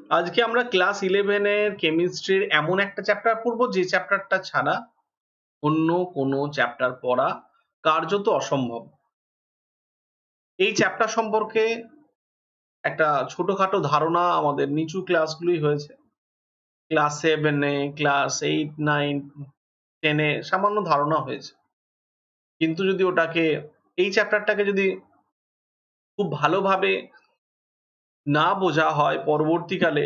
আজকে আমরা ক্লাস 11 এর কেমিস্ট্রির এমন একটা চ্যাপ্টার পড়বো যে চ্যাপ্টারটা ছাড়া অন্য কোনো চ্যাপ্টার পড়া কার্যত অসম্ভব। এই চ্যাপ্টার সম্পর্কে একটা ছোটখাটো ধারণা আমাদের নিচু ক্লাসগুলোই হয়েছে। ক্লাস 7 এ, ক্লাস 8, 9, 10 এ সামান্য ধারণা হয়েছে। কিন্তু যদি এই চ্যাপ্টারটাকে যদি খুব ভালোভাবে না বোঝা হয় পরবর্তীকালে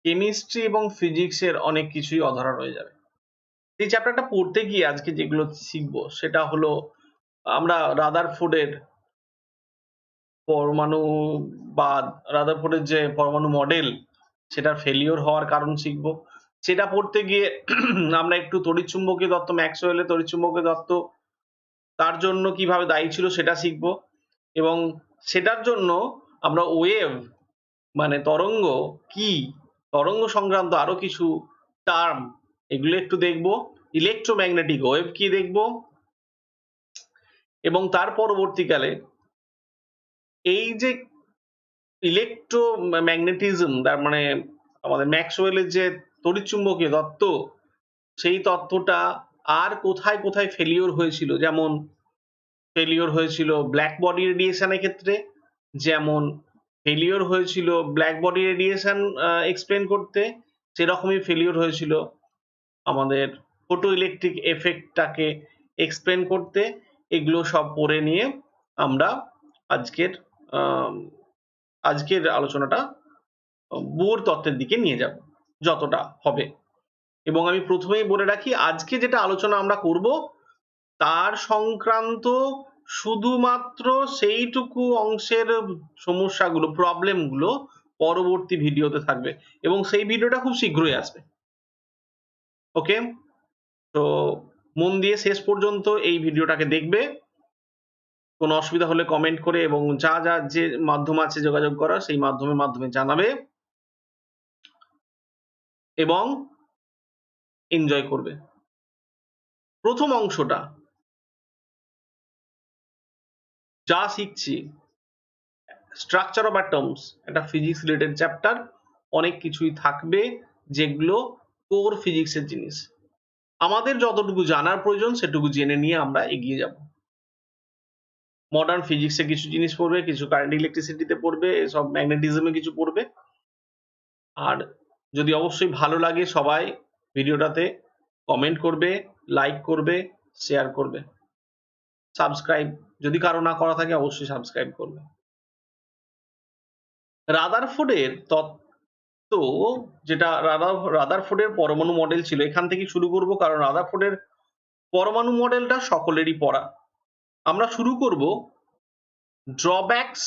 কেমিস্ট্রি এবং ফিজিক্সের অনেক কিছুই অধরা রয়ে যাবে। এই চ্যাপ্টারটা পড়তে গিয়ে আজকে যেগুলো শিখবো সেটা হলো আমরা রাদারফোর্ডের পরমাণু বা রাদারফোর্ডের যে পরমাণু মডেল সেটার ফেলিওর হওয়ার কারণ শিখবো। সেটা পড়তে গিয়ে আমরা একটু তড়িৎচুম্বকীয় তত্ত্ব, ম্যাক্সওয়েলের তড়িৎচুম্বকীয় তত্ত্ব তার জন্য কিভাবে দায়ী ছিল সেটা শিখবো এবং সেটার জন্য আমরা ওয়েভ মানে তরঙ্গ কি, তরঙ্গ সংক্রান্ত আরো কিছু টার্ম এগুলো একটু দেখবো। ইলেকট্রোম্যাগনেটিক ওয়েভ কি দেখবো এবং তার পরবর্তীকালে এই যে ইলেকট্রোম্যাগনেটিজম তার মানে আমাদের ম্যাক্সওয়েলের যে তড়িৎচুম্বকীয় তত্ত্ব সেই তত্ত্বটা আর কোথায় কোথায় ফেলিওর হয়েছিল, যেমন ফেলিওর হয়েছিল ব্ল্যাক বডি রেডিয়েশনের ক্ষেত্রে, যেমন ফেলিওর হয়েছিল ব্ল্যাক বডি রেডিয়েশন এক্সপ্লেন করতে, সেরকমই ফেলিওর হয়েছিল আমাদের ফটো ইলেকট্রিক এফেক্টটাকে এক্সপ্লেন করতে। এগুলো সব পড়ে নিয়ে আমরা আজকের আজকের আলোচনাটা বোর তত্ত্বের দিকে নিয়ে যাব যতটা হবে। এবং আমি প্রথমেই বলে রাখি আজকে যেটা আলোচনা আমরা করব তার সংক্রান্ত শুধুমাত্র সেইটুকু অংশের সমস্যাগুলো, প্রবলেমগুলো পরবর্তী ভিডিওতে থাকবে এবং সেই ভিডিওটা খুব শীঘ্রই আসবে। ওকে, তো মন দিয়ে শেষ পর্যন্ত এই ভিডিওটাকে দেখবে। কোনো অসুবিধা হলে কমেন্ট করে এবং যা যা যে মাধ্যম আছে যোগাযোগ করার সেই মাধ্যমে জানাবে এবং এনজয় করবে। প্রথম অংশটা যা শিখছি স্ট্রাকচার অফ অ্যাটমস, একটা ফিজিক্স রিলেটেড চ্যাপ্টার, অনেক কিছুই থাকবে যেগুলো কোর ফিজিক্সের জিনিস। আমাদের যতটুকু জানার প্রয়োজন সেটুকু জেনে নিয়ে আমরা এগিয়ে যাব। মডার্ন ফিজিক্সে কিছু জিনিস পড়বে, কিছু কারেন্ট ইলেকট্রিসিটিতে পড়বে, এসব ম্যাগনেটিজমে কিছু পড়বে। আর যদি অবশ্যই ভালো লাগে সবাই ভিডিওটাতে কমেন্ট করবে, লাইক করবে, শেয়ার করবে, সাবস্ক্রাইব যদি কারো না করা থাকে অবশ্যই সাবস্ক্রাইব করবে। রাদারফোর্ডের তত্ত্ব, যেটা রাদারফোর্ডের পরমাণু মডেল ছিল, এখান থেকে শুরু করব কারণ রাদারফোর্ডের পরমাণু মডেলটা সকলেরই পড়া। আমরা শুরু করব ড্রব্যাকস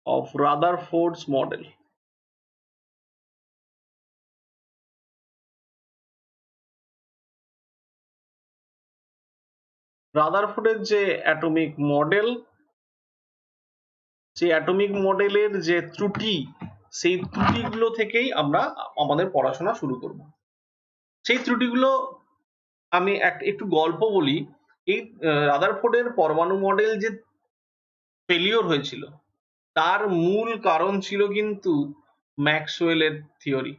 অফ রাদারফোর্ডস মডেল। রাদারফোর্ডের যে অ্যাটমিক মডেল, সেই অ্যাটমিক মডেলের যে ত্রুটি, সেই ত্রুটিগুলো থেকেই আমরা আমাদের পড়াশোনা শুরু করব। সেই ত্রুটিগুলো আমি একটু গল্প বলি। এই রাদারফোর্ডের পরমাণু মডেল যে ফেলিওর হয়েছিল তার মূল কারণ ছিল কিন্তু ম্যাক্সওয়েলের থিওরি।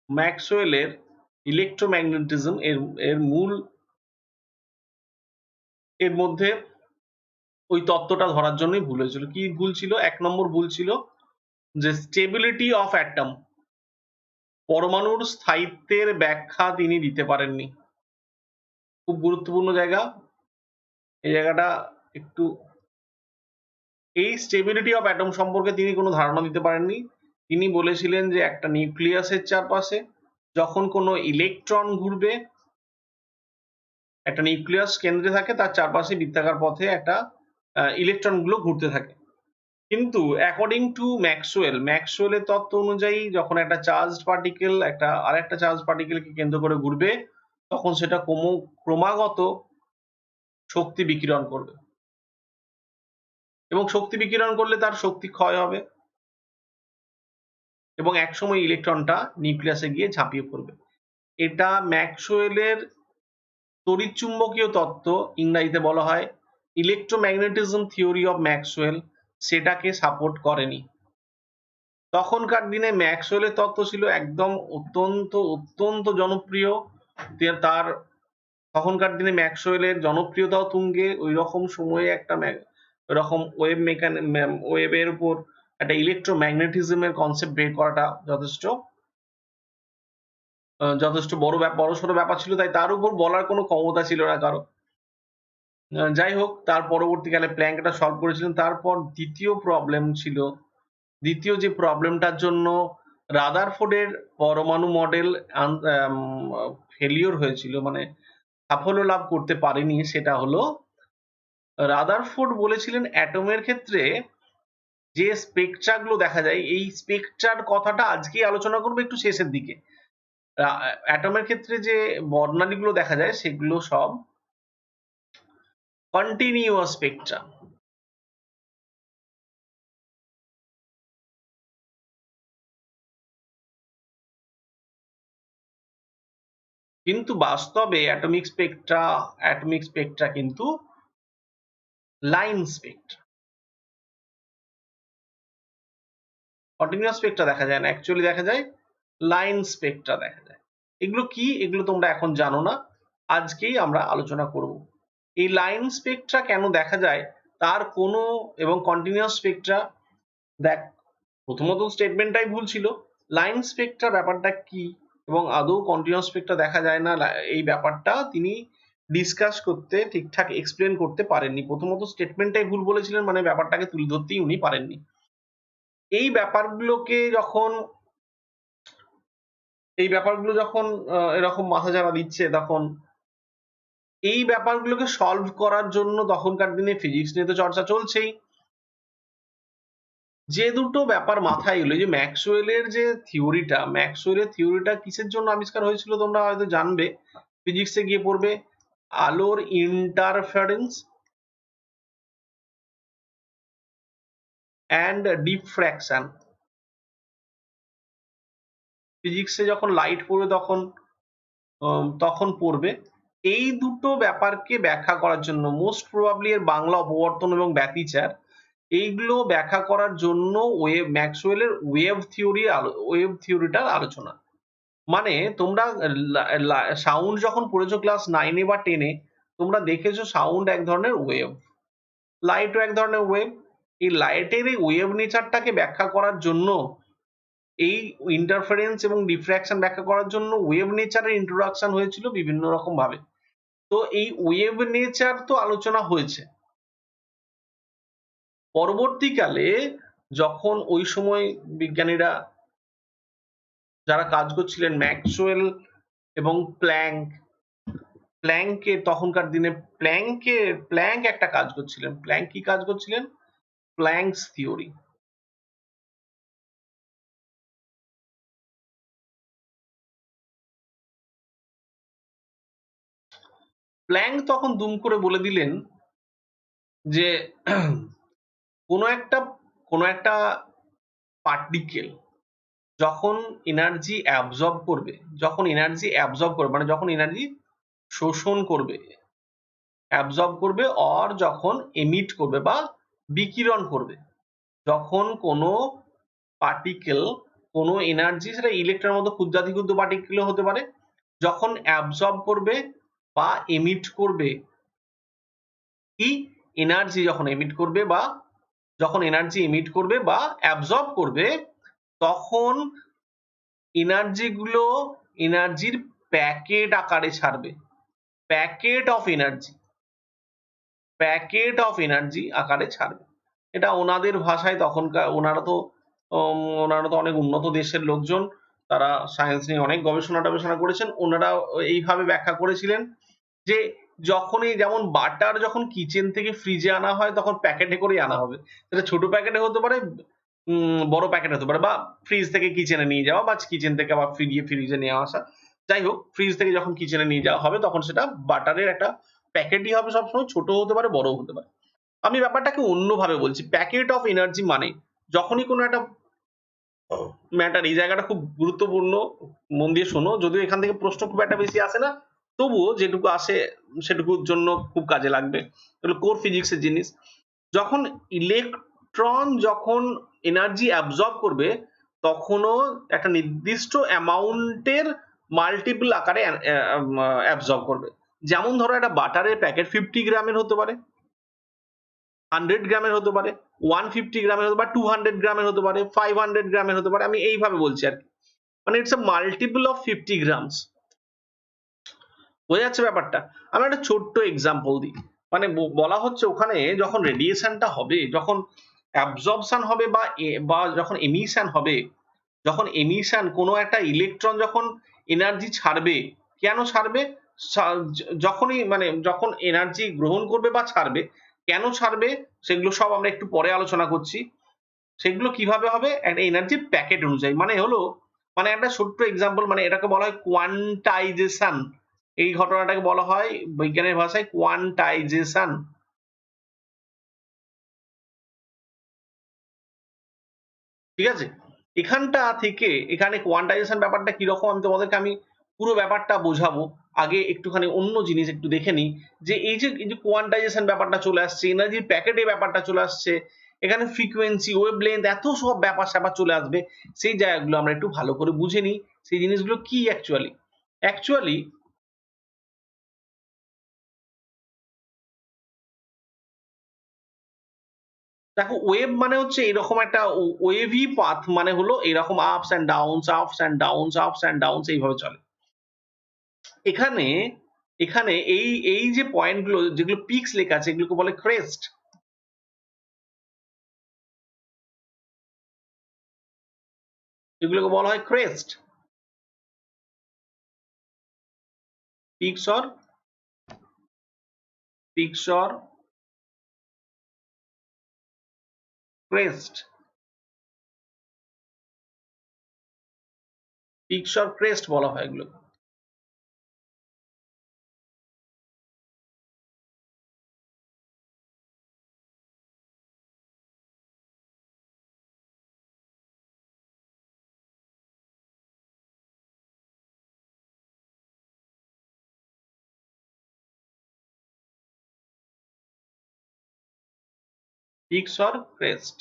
ম্যাক্সওয়েলের ইলেকট্রোম্যাগনেটিজম এর মূল, এর মধ্যে ওই তত্ত্বটা ধরার জন্যই ভুল হয়েছিল। কি ভুল ছিল? 1 নম্বর ভুল ছিল যে স্টেবিলিটি অফ অ্যাটম, পরমাণুর স্থায়িত্বের ব্যাখ্যা তিনি দিতে পারেননি। খুব গুরুত্বপূর্ণ জায়গা, এই জায়গাটা একটু, এই স্টেবিলিটি অফ অ্যাটম সম্পর্কে তিনি কোনো ধারণা দিতে পারেননি। তিনি বলেছিলেন যে একটা নিউক্লিয়াসের চারপাশে যখন কোনো ইলেকট্রন ঘুরবে, একটা নিউক্লিয়াস কেন্দ্রে থাকে, তার চারপাশে বৃত্তাকার পথে একটা ইলেকট্রনগুলো ঘুরতে থাকে। কিন্তু অ্যাকর্ডিং টু ম্যাক্সওয়েলের তত্ত্ব অনুযায়ী যখন একটা চার্জড পার্টিকেল আরেকটা চার্জ পার্টিকেলকে কেন্দ্র করে ঘুরবে তখন সেটা ক্রমাগত শক্তি বিকিরণ করবে এবং শক্তি বিকিরণ করলে তার শক্তি ক্ষয় হবে এবং একসময় ইলেকট্রনটা নিউক্লিয়াসে গিয়ে ঝাঁপিয়ে পড়বে। এটা ম্যাক্সওয়েলের তড়িৎচুম্বকীয় তত্ত্ব, ইংরেজিতে বলা হয় ইলেকট্রোম্যাগনেটিজম থিওরি অফ ম্যাক্সওয়েল, সেটাকে সাপোর্ট করেনি। তখনকার দিনে ম্যাক্সওয়েলের তত্ত্ব ছিল একদম অত্যন্ত অত্যন্ত জনপ্রিয়। তার তখনকার দিনে ম্যাক্সওয়েলের জনপ্রিয়তাও তুঙ্গে। ওই রকম সময়ে একটা ওরকম ওয়েবের উপর একটা ইলেকট্রোম্যাগনেটিজমের কনসেপ্ট বের করাটা যথেষ্ট বড়সড় ব্যাপার ছিল, তাই তার উপর বলার কোনো ক্ষমতা ছিল না কারো। যাই হোক, তার পরবর্তীকালে প্ল্যাঙ্ক এটা সলভ করেছিলেন। তারপর দ্বিতীয় যে প্রবলেমটার জন্য রাদারফোর্ডের পরমাণু মডেল ফেলিওর হয়েছিল, মানে সাফল্য লাভ করতে পারেনি, সেটা হলো রাদারফোর্ড বলেছিলেন অ্যাটমের ক্ষেত্রে যে স্পেকট্রা গুলো দেখা যায়, এই স্পেকট্রার কথাটা আজকেই আলোচনা করবো একটু শেষের দিকে। অ্যাটমের ক্ষেত্রে যে বর্ণালীগুলো দেখা যায় সেগুলো সব কন্টিনিউয়াস স্পেকট্রা। কিন্তু বাস্তবে অ্যাটমিক স্পেকট্রা কিন্তু লাইন স্পেকট্রা, কন্টিনিউয়াস স্পেকট্রা দেখা যায় না, অ্যাকচুয়ালি দেখা যায় লাইন স্পেকট্রা দেখা যায়। এগুলো কি, এগুলো তোমরা এখন জানো না, আজকেই আমরা আলোচনা করব। এই লাইন স্পেকট্রা কেন দেখা যায় তার কোনো, এবং কন্টিনিউয়াস স্পেকট্রা, দেখ প্রথমত স্টেটমেন্টটাই ভুল ছিল। লাইন স্পেকট্রা ব্যাপারটা কি এবং আদৌ কন্টিনিউয়াস স্পেকট্রা দেখা যায় না, এই ব্যাপারটা তিনি ডিসকাস করতে, ঠিকঠাক এক্সপ্লেন করতে পারেননি। প্রথমত স্টেটমেন্টটাই ভুল বলেছিলেন, মানে ব্যাপারটাকে তুলে ধরতেই উনি পারেননি। এই ব্যাপারগুলো যখন এরকম মাথাচাড়া দিচ্ছে, তখন এই ব্যাপারগুলোকে সলভ করার জন্য তখনকার দিনে ফিজিক্স নিয়ে তো চর্চা চলছেই। যে দুটো ব্যাপার মাথায় এলো, যে ম্যাক্সওয়েলের থিওরিটা কিসের জন্য আবিষ্কার হয়েছিল তোমরা হয়তো জানবে, ফিজিক্সে গিয়ে পড়বে, আলোর ইন্টারফারেন্স অ্যান্ড ডিফ্র্যাকশন। ফিজিক্সে যখন লাইট পড়বে তখন পড়বে। এই দুটো ব্যাপারকে ব্যাখ্যা করার জন্য, মোস্ট প্রবাবলি এর বাংলা অপবর্তন এবং ব্যতিচার, এইগুলো ব্যাখ্যা করার জন্য ম্যাক্সওয়েলের ওয়েভ থিওরিটার আলোচনা। মানে তোমরা সাউন্ড যখন পড়েছো ক্লাস 9-এ বা 10-এ, তোমরা দেখেছো সাউন্ড এক ধরনের ওয়েভ, লাইটও এক ধরনের ওয়েভ। এই লাইটের এই ওয়েভ নেচারটাকে ব্যাখ্যা করার জন্য, এই ইন্টারফারেন্স এবং ডিফ্র্যাকশন ব্যাখ্যা করার জন্য ওয়েভ নেচারের ইন্ট্রোডাকশন হয়েছিল বিভিন্ন রকম ভাবে। তো এই ওয়েভ নেচার তো আলোচনা হয়েছে। পরবর্তীকালে যখন ওই সময় বিজ্ঞানীরা যারা কাজ করছিলেন, ম্যাক্সওয়েল এবং তখনকার দিনে প্ল্যাঙ্ক একটা কাজ করছিলেন। কি কাজ করছিলেন? Planks theory. প্ল্যাঙ্ক তখন দুম করে বলে দিলেন যে কোনো একটা পার্টিকেল যখন এনার্জি অ্যাবজর্ব করবে, মানে যখন এনার্জি শোষণ করবে, অর যখন এমিট করবে বা বিকিরণ করবে, যখন কোনো পার্টিকেল কোনো এনার্জি, সেটা ইলেকট্রনের মতো ক্ষুদ্রাতি ক্ষুদ্র পার্টিকেলও হতে পারে, যখন অ্যাবজর্ব করবে বা এমিট করবে, কি এনার্জি যখন এমিট করবে বা অ্যাবজর্ব করবে, তখন এনার্জির প্যাকেট আকারে ছাড়বে, প্যাকেট অফ এনার্জি আকারে ছাড়বে। এটা ওনাদের ভাষায়, তখনকার ওনারা তো অনেক উন্নত দেশের লোকজন, তারা সায়েন্স নিয়ে অনেক গবেষণা করেছেন। ওনারা এইভাবে ব্যাখ্যা করেছিলেন যে যখনই, যেমন বাটার যখন কিচেন থেকে ফ্রিজে আনা হয় তখন প্যাকেটে করেই আনা হবে, সেটা ছোট প্যাকেটে হতে পারে, বড় প্যাকেট হতে পারে, বা ফ্রিজ থেকে কিচেনে নিয়ে যাওয়া, বা কিচেন থেকে আবার ফ্রিজে নিয়ে আসা। যাই হোক, ফ্রিজ থেকে যখন কিচেনে নিয়ে যাওয়া হবে তখন সেটা বাটারের একটা প্যাকেটই হবে, সবসময় ছোট হতে পারে, বড়ও হতে পারে। আমি ব্যাপারটাকে অন্যভাবে বলছি, প্যাকেট অফ এনার্জি মানে যখনই কোনো একটা ম্যাটার। এই জায়গাটা খুব গুরুত্বপূর্ণ, মন দিয়ে শোনো। যদিও এখান থেকে প্রশ্ন খুব একটা বেশি আসে না, তবুও যেটুকু আসে সেটুকুর জন্য খুব কাজে লাগবে। এগুলো কোর ফিজিক্স এর জিনিস। যখন ইলেকট্রন যখন এনার্জি অ্যাবজর্ব করবে, তখনও একটা নির্দিষ্ট অ্যামাউন্টের মাল্টিপল আকারে অ্যাবজর্ব করবে। যেমন ধরো একটা বাটারের প্যাকেট 50 গ্রামের হতে পারে, 100 গ্রামের হতে পারে, 150 গ্রামের হতে পারে, 200 গ্রামের হতে পারে, 500 গ্রামের হতে পারে। আমি এইভাবে বলছি আরকি। মানে it's a multiple of 50 grams. বোঝা যাচ্ছে ব্যাপারটা? আমি একটা ছোট্ট এক্সাম্পল দিই। মানে বলা হচ্ছে ওখানে যখন রেডিয়েশনটা হবে, যখন অ্যাবজর্পশন হবে বা যখন এমিশন হবে, যখন এমিশন কোনো একটা ইলেকট্রন যখন এনার্জি ছাড়বে, কেন ছাড়বে? যখনই মানে যখন এনার্জি গ্রহণ করবে বা ছাড়বে, কেন ছাড়বে? সেগুলো সব আমরা একটু পরে আলোচনা করছি। সেগুলো কিভাবে হবে? একটা এনার্জির প্যাকেট অনুযায়ী। মানে হলো, মানে একটা ছোট্ট এক্সাম্পল, মানে এটাকে বলা হয় কোয়ান্টাইজেশন। এই ঘটনাটাকে বলা হয় বিজ্ঞানের ভাষায় কোয়ান্টাইজেশন। ঠিক আছে? এখানটা থেকে এখানে কোয়ান্টাইজেশন ব্যাপারটা কিরকম আমি পুরো ব্যাপারটা বোঝাবো। আগে একটুখানি অন্য জিনিস একটু দেখে নিই, যে এই যে কোয়ান্টাইজেশন ব্যাপারটা চলে আসছে, এনার্জির প্যাকেটে ব্যাপারটা চলে আসছে, এখানে ফ্রিকোয়েন্সি, ওয়েভলেংথ এত সব ব্যাপার-স্যাপার চলে আসবে। সেই জায়গাগুলো আমরা একটু ভালো করে বুঝে নিই। সেই জিনিসগুলো কি অ্যাকচুয়ালি? অ্যাকচুয়ালি দেখো, ওয়েভ মানে হচ্ছে এরকম একটা ওয়েভি পাথ, মানে হলো এরকম ups and downs, ups and downs, ups and downs এইভাবে চলে। এখানে এখানে এই যে পয়েন্ট গুলো যেগুলো পিকস লেখা আছে, এগুলোকে বলে ক্রেস্ট। এগুলোকে বলা হয় crest. Peaks or peaks or crest. Peaks or crest বলা হয় এগুলো। Peaks or crest.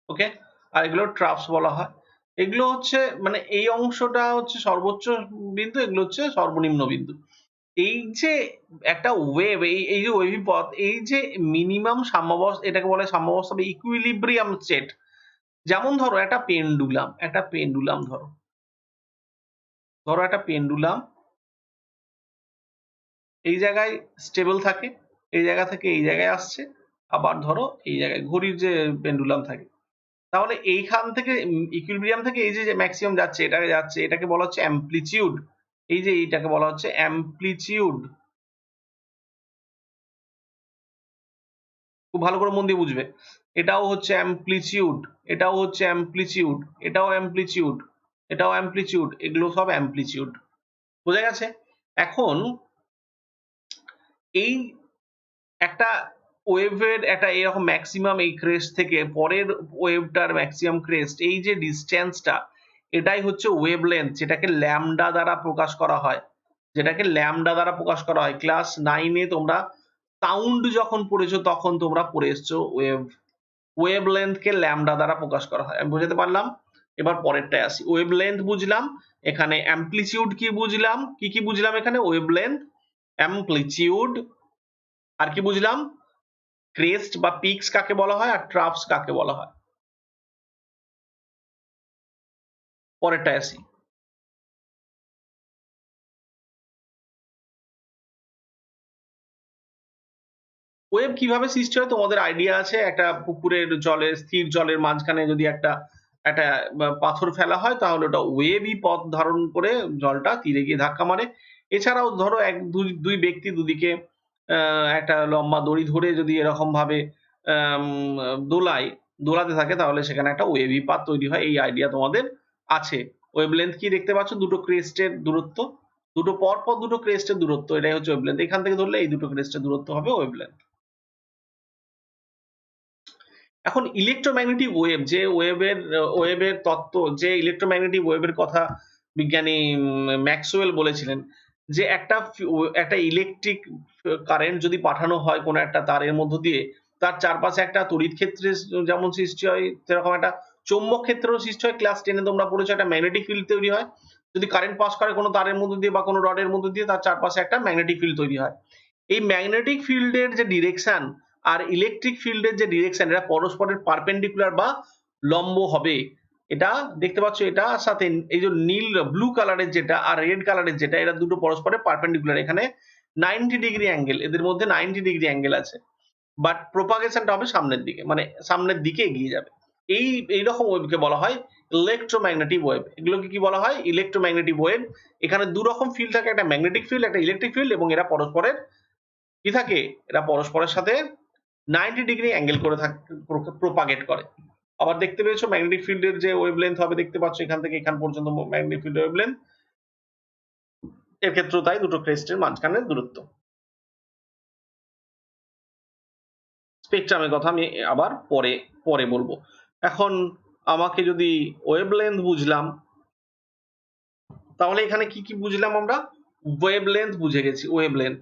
ওকে। আর এগুলো ট্রাফস বলা হয়। এগুলো হচ্ছে মানে এই অংশটা হচ্ছে সর্বোচ্চ বিন্দু, এগুলো হচ্ছে সর্বনিম্ন বিন্দু। এই যে একটা ওয়েভ, এই যে ওয়েভি পথ, এই যে মিনিমাম সাম্যাবস্থা, এটাকে বলে সাম্যাবস্থা বা ইকুইলিব্রিয়াম স্টেট। যেমন ধরো একটা পেন্ডুলাম ধরো, একটা পেন্ডুলাম এই জায়গায় স্টেবল থাকে, এই জায়গা থেকে এই জায়গায় আসছে, আবার ধরো এই জায়গায় ঘড়ির যে পেন্ডুলাম থাকে। তাহলে এইখান থেকে ইকুইলিব্রিয়াম থেকে এই যে ম্যাক্সিমাম যাচ্ছে, এটাকে এটাকে বলা হচ্ছে অ্যামপ্লিচিউড। এই যে এইটাকে বলা হচ্ছে অ্যামপ্লিচিউড। খুব ভালো করে মন দিয়ে বুঝবে। এটাও হচ্ছে অ্যামপ্লিচিউড, এটাও হচ্ছে অ্যামপ্লিচিউড, এটাও অ্যামপ্লিচিউড, এটাও অ্যামপ্লিচিউড, এগুলো সব অ্যামপ্লিচিউড। বোঝা গেছে? এখন এই একটা ওয়েভের একটা এরকম ম্যাক্সিমাম এই ক্রেস্ট থেকে পরের ওয়েভটার ম্যাক্সিমাম ক্রেস্ট, এই যে ডিসটেন্সটা, এটাই হচ্ছে ওয়েভলেন্থ, যেটাকে ল্যামডা দ্বারা প্রকাশ করা হয়। ক্লাস 9 এ তোমরা সাউন্ড যখন পড়েছো তখন তোমরা পড়ে এসছো ওয়েভলেন্থ কে ল্যামডা দ্বারা প্রকাশ করা হয়। আমি বোঝাতে পারলাম? এবার পরেরটায় আসি। ওয়েভলেন্থ বুঝলাম, এখানে অ্যামপ্লিচিউড কি বুঝলাম? কি বুঝলাম এখানে? ওয়েভলেন্থ, অ্যামপ্লিচিউড, আর কি বুঝলাম? ক্রেস্ট বা পিকস কাকে বলা হয় আর ট্রাফস কাকে বলা হয়। পরেরটায় আসি। ওয়েভ কিভাবে সৃষ্টি হয় তোমাদের আইডিয়া আছে? একটা পুকুরের জলে, স্থির জলের মাঝখানে যদি একটা একটা পাথর ফেলা হয়, তাহলে ওটা ওয়েভই পথ ধারণ করে জলটা তীরে গিয়ে ধাক্কা মারে। এছাড়াও ধরো দুই ব্যক্তি দুদিকে একটা লম্বা দড়ি ধরে যদি এরকম ভাবে আম দোলাতে থাকে, তাহলে সেখানে একটা ওয়েভি পাথ তৈরি হয়। এই আইডিয়া তোমাদের আছে। ওয়েভলেংথ কি দেখতে পাচ্ছ? দুটো ক্রেস্টের দূরত্ব, পরপর দুটো ক্রেস্টের দূরত্ব, এটাই হচ্ছে ওয়েভলেংথ। এখান থেকে ধরলে এই দুটো ক্রেস্টের দূরত্ব হবে ওয়েভলেংথ। এখন ইলেকট্রোম্যাগনেটিক ওয়েভ, যে ওয়েভের তত্ত্ব, যে ইলেকট্রোম্যাগনেটিক ওয়েভের কথা বিজ্ঞানী ম্যাক্সওয়েল বলেছিলেন, যে একটা ইলেকট্রিক কারেন্ট যদি পাঠানো হয় কোনো একটা তারের মধ্য দিয়ে, তার চারপাশে একটা তড়িৎ ক্ষেত্রের যেমন সৃষ্টি হয়, সেরকম একটা চৌম্বক ক্ষেত্রেরও সৃষ্টি হয়। ক্লাস 10 এ তোমরা পড়েছো, একটা ম্যাগনেটিক ফিল্ড তৈরি হয়। যদি কারেন্ট পাস করে কোনো তারের মধ্য দিয়ে বা কোনো রডের মধ্য দিয়ে, তার চারপাশে একটা ম্যাগনেটিক ফিল্ড তৈরি হয়। এই ম্যাগনেটিক ফিল্ডের যে ডিরেকশন আর ইলেকট্রিক ফিল্ডের যে ডিরেকশন, এরা পরস্পরের পারপেন্ডিকুলার বা লম্ব হবে। এটা দেখতে পাচ্ছ, এটা সাথে এই যে নীল ব্লু কালারের যেটা আর রেড কালারের যেটা, এরা দুটো পরস্পরের পারপেন্ডিকুলার। এখানে 90 ডিগ্রি অ্যাঙ্গেল, এদের মধ্যে 90 ডিগ্রি অ্যাঙ্গেল আছে। বাট প্রোপাগেশনটা হবে সামনের দিকে, মানে সামনের দিকে এগিয়ে যাবে। এইরকম ওয়েভকে বলা হয় ইলেকট্রোম্যাগনেটিক ওয়েভ। এগুলোকে কি বলা হয়? Electromagnetic wave. এখানে দু রকম ফিল্ড থাকে, একটা ম্যাগনেটিক ফিল্ড, একটা ইলেকট্রিক ফিল্ড, এবং এরা পরস্পরের কি থাকে, এরা পরস্পরের সাথে 90 ডিগ্রি অ্যাঙ্গেল করে প্রোপাগেট করে। আবার দেখতে পেয়েছো ম্যাগনেটিক ফিল্ডের যে ওয়েভলেন্থ হবে, দেখতে পাচ্ছ এখান থেকে এখান পর্যন্ত ম্যাগনেটিক ফিল্ডের ওয়েভলেন্থ, এর ক্ষেত্রেও তাই, দুটো ক্রেস্টের মাঝখানের দূরত্ব। স্পেকট্রামের কথা আমি আবার পরে পরে বলবো। এখন আমাকে যদি ওয়েভলেন্থ বুঝলাম, তাহলে এখানে কি কি বুঝলাম আমরা? ওয়েভলেন্থ বুঝে গেছি। ওয়েভলেন্থ,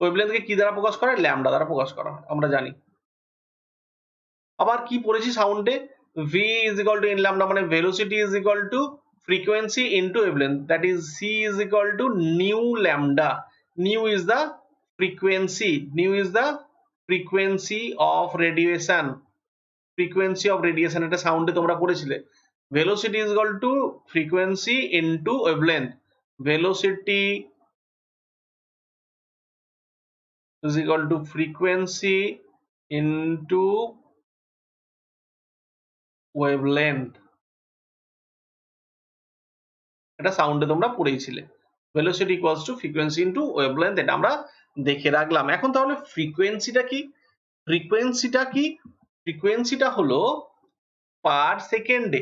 ওয়েভলেন্থকে কি দ্বারা প্রকাশ করে? ল্যামডা দ্বারা প্রকাশ করা হয়, আমরা জানি। আবার কি পড়েছি সাউন্ডে? v is equal to n lambda, মানে velocity is equal to frequency into wavelength, that is c is equal to nu lambda. Nu is the frequency, nu is the frequency of radiation, frequency of radiation, এটা সাউন্ডে তোমরা পড়েছিলে। velocity is equal to frequency into wavelength, velocity is equal to frequency into wavelength, এটা সাউন্ডে তোমরা পড়েইছিলে। velocity equals to frequency into wavelength, এটা আমরা দেখে রাখলাম। এখন তাহলে ফ্রিকোয়েন্সিটা কি? ফ্রিকোয়েন্সিটা কি? ফ্রিকোয়েন্সিটা হলো পার সেকেন্ডে,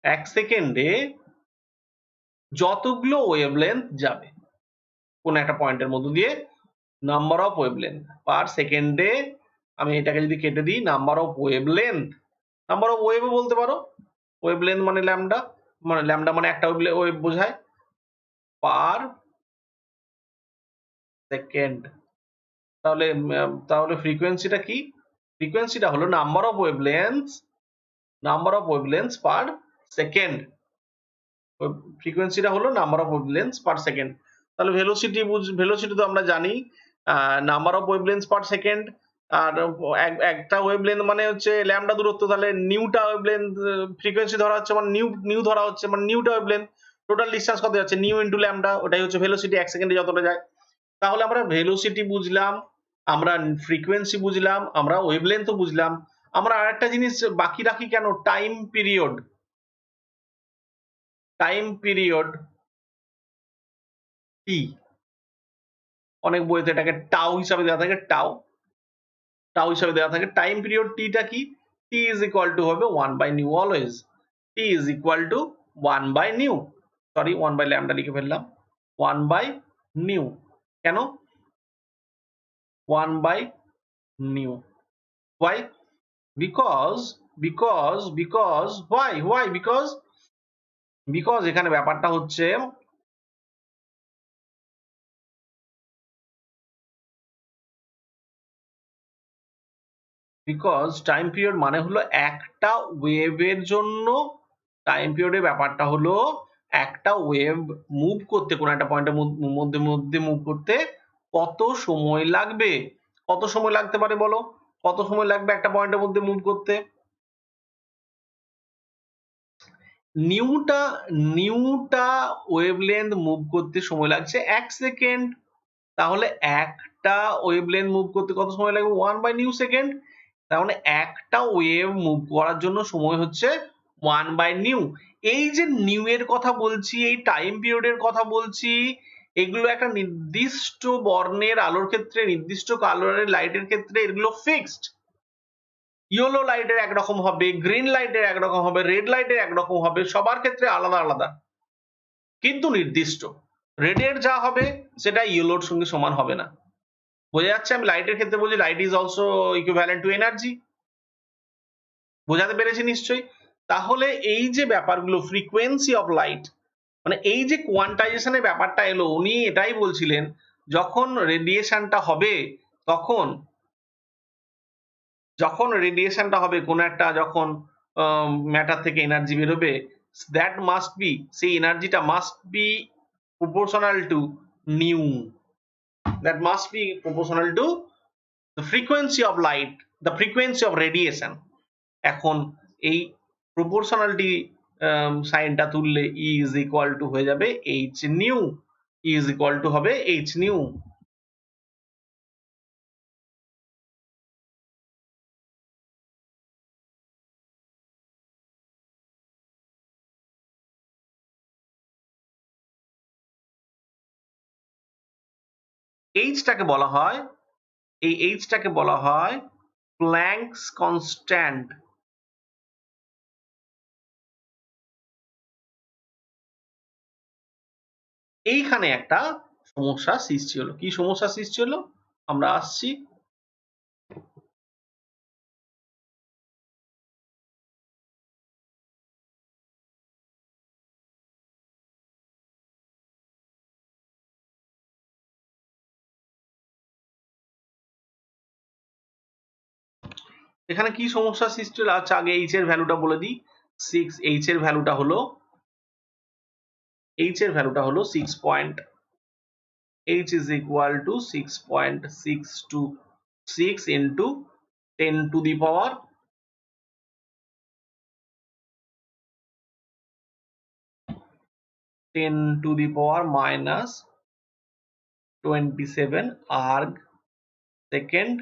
1 সেকেন্ডে যতগুলো ওয়েভলেন্থ যাবে কোন একটা পয়েন্টের মধ্য দিয়ে, নাম্বার অফ ওয়েভলেন্থ পার সেকেন্ডে। আমি এটাকে যদি কেটে দিই, number of wavelength, number of ওয়েভও বলতে পারো। ওয়েভলেন্থ মানে ল্যামডা, মানে ল্যামডা মানে একটা ওয়েভ বোঝায়, পার সেকেন্ড। তাহলে তাহলে ফ্রিকোয়েন্সিটা কি? ফ্রিকোয়েন্সিটা হলো নাম্বার অফ ওয়েভলেন্থস পার সেকেন্ড। ফ্রিকোয়েন্সিটা হলো নাম্বার অফ ওয়েভলেন্থস পার সেকেন্ড। তাহলে ভেলোসিটি তো আমরা জানি, নাম্বার অফ ওয়েভলেন্থস পার সেকেন্ড। আর একটা ওয়েভলেন্থ মানে হচ্ছে ল্যামডা দূরত্ব, তাহলে নিউটা ওয়েভলেন্থ ফ্রিকোয়েন্সি ধরা হচ্ছে, মানে নিউ ধরা হচ্ছে, মানে নিউটা ওয়েভলেন্থ। টোটাল ডিসটেন্স কত যাচ্ছে? নিউ ইন্টু ল্যামডা, ওটাই হচ্ছে ভেলোসিটি, 1 সেকেন্ডে যতটা যায়। তাহলে আমরা ভেলোসিটি বুঝলাম, আমরা ফ্রিকোয়েন্সি বুঝলাম, আমরা ওয়েভলেন্থও বুঝলাম। আমরা আরেকটা জিনিস বাকি রাখি কেন? Time period. টাইম পিরিয়ড টি, অনেক বইতে এটাকে টাও হিসাবে দেওয়া থাকে, টাও হিসাবে দেওয়া থাকে। টাইম পিরিয়ড টিটা কি? টি ইজ ইকুয়াল টু হবে 1 by nu, always t is equal to 1 by nu, sorry 1 by lambda লিখে ফেললাম, 1 বাই নিউ। কেন 1 by nu? why? because why? because এখানে ব্যাপারটা হচ্ছে, বিকজ টাইম পিরিয়ড মানে হলো একটা ওয়েভের জন্য, টাইম পিরিয়ডের ব্যাপারটা হলো একটা ওয়েভ মুভ করতে, কোন একটা পয়েন্টের মধ্যে মুভ করতে কত সময় লাগবে। কত সময় লাগতে পারে বলো? কত সময় লাগবে একটা পয়েন্টের মধ্যে মুভ করতে? নিউটা ওয়েভলেন্থ মুভ করতে সময় লাগছে 1 সেকেন্ড। তাহলে একটা ওয়েভলেন্থ মুভ করতে কত সময় লাগবে? 1 বাই নিউ সেকেন্ড। তার মানে একটা ওয়েভ মুভ করার জন্য সময় হচ্ছে 1 বাই নিউ। এই যে নিউ এর কথা বলছি, এই টাইম পিরিয়ডের কথা বলছি, এগুলো একটা নির্দিষ্ট বর্ণের আলোর ক্ষেত্রে, নির্দিষ্ট কালারের লাইটের ক্ষেত্রে এগুলো ফিক্সড। ইয়েলো লাইটের একরকম হবে, গ্রিন লাইটের একরকম হবে, রেড লাইটের একরকম হবে, সবার ক্ষেত্রে আলাদা আলাদা, কিন্তু নির্দিষ্ট। রেডের যা হবে সেটা ইয়েলোর সঙ্গে সমান হবে না। বোঝা যাচ্ছে? আমি লাইটের ক্ষেত্রে বলছি light is also equivalent to energy. বোঝাতে পেরেছি নিশ্চয়ই? তাহলে এই যে ব্যাপারগুলো ফ্রিকোয়েন্সি অফ লাইট, মানে এই যে কোয়ান্টাইজেশন এর ব্যাপারটা এলো, উনি এটাই বলছিলেন যখন রেডিয়েশনটা হবে তখন, যখন রেডিয়েশনটা হবে কোন একটা যখন ম্যাটার থেকে এনার্জি বেরোবে, দ্যাট মাস্ট বি, সেই এনার্জিটা must be proportional to nu, that must be proportional to the frequency of light, the frequency of radiation. এখন এই proportionality সাইনটা তুললে E is equal to হয়ে যাবে h nu, E is equal to হবে h nu। h টাকে বলা হয়, এই h টাকে বলা হয় প্ল্যাঙ্কস কনস্ট্যান্ট। এইখানে একটা সমস্যা সৃষ্টি হলো। কি সমস্যা সৃষ্টি হলো আমরা আসছি। এখানে কি সমস্যা সৃষ্টি হলো? আচ্ছা আগে h এর ভ্যালুটা বলে দিই। 6, h এর ভ্যালুটা হলো, h এর ভ্যালুটা হলো 6 point, h is equal to 6.626 into 10 to the power 10 to the power minus 27 arg second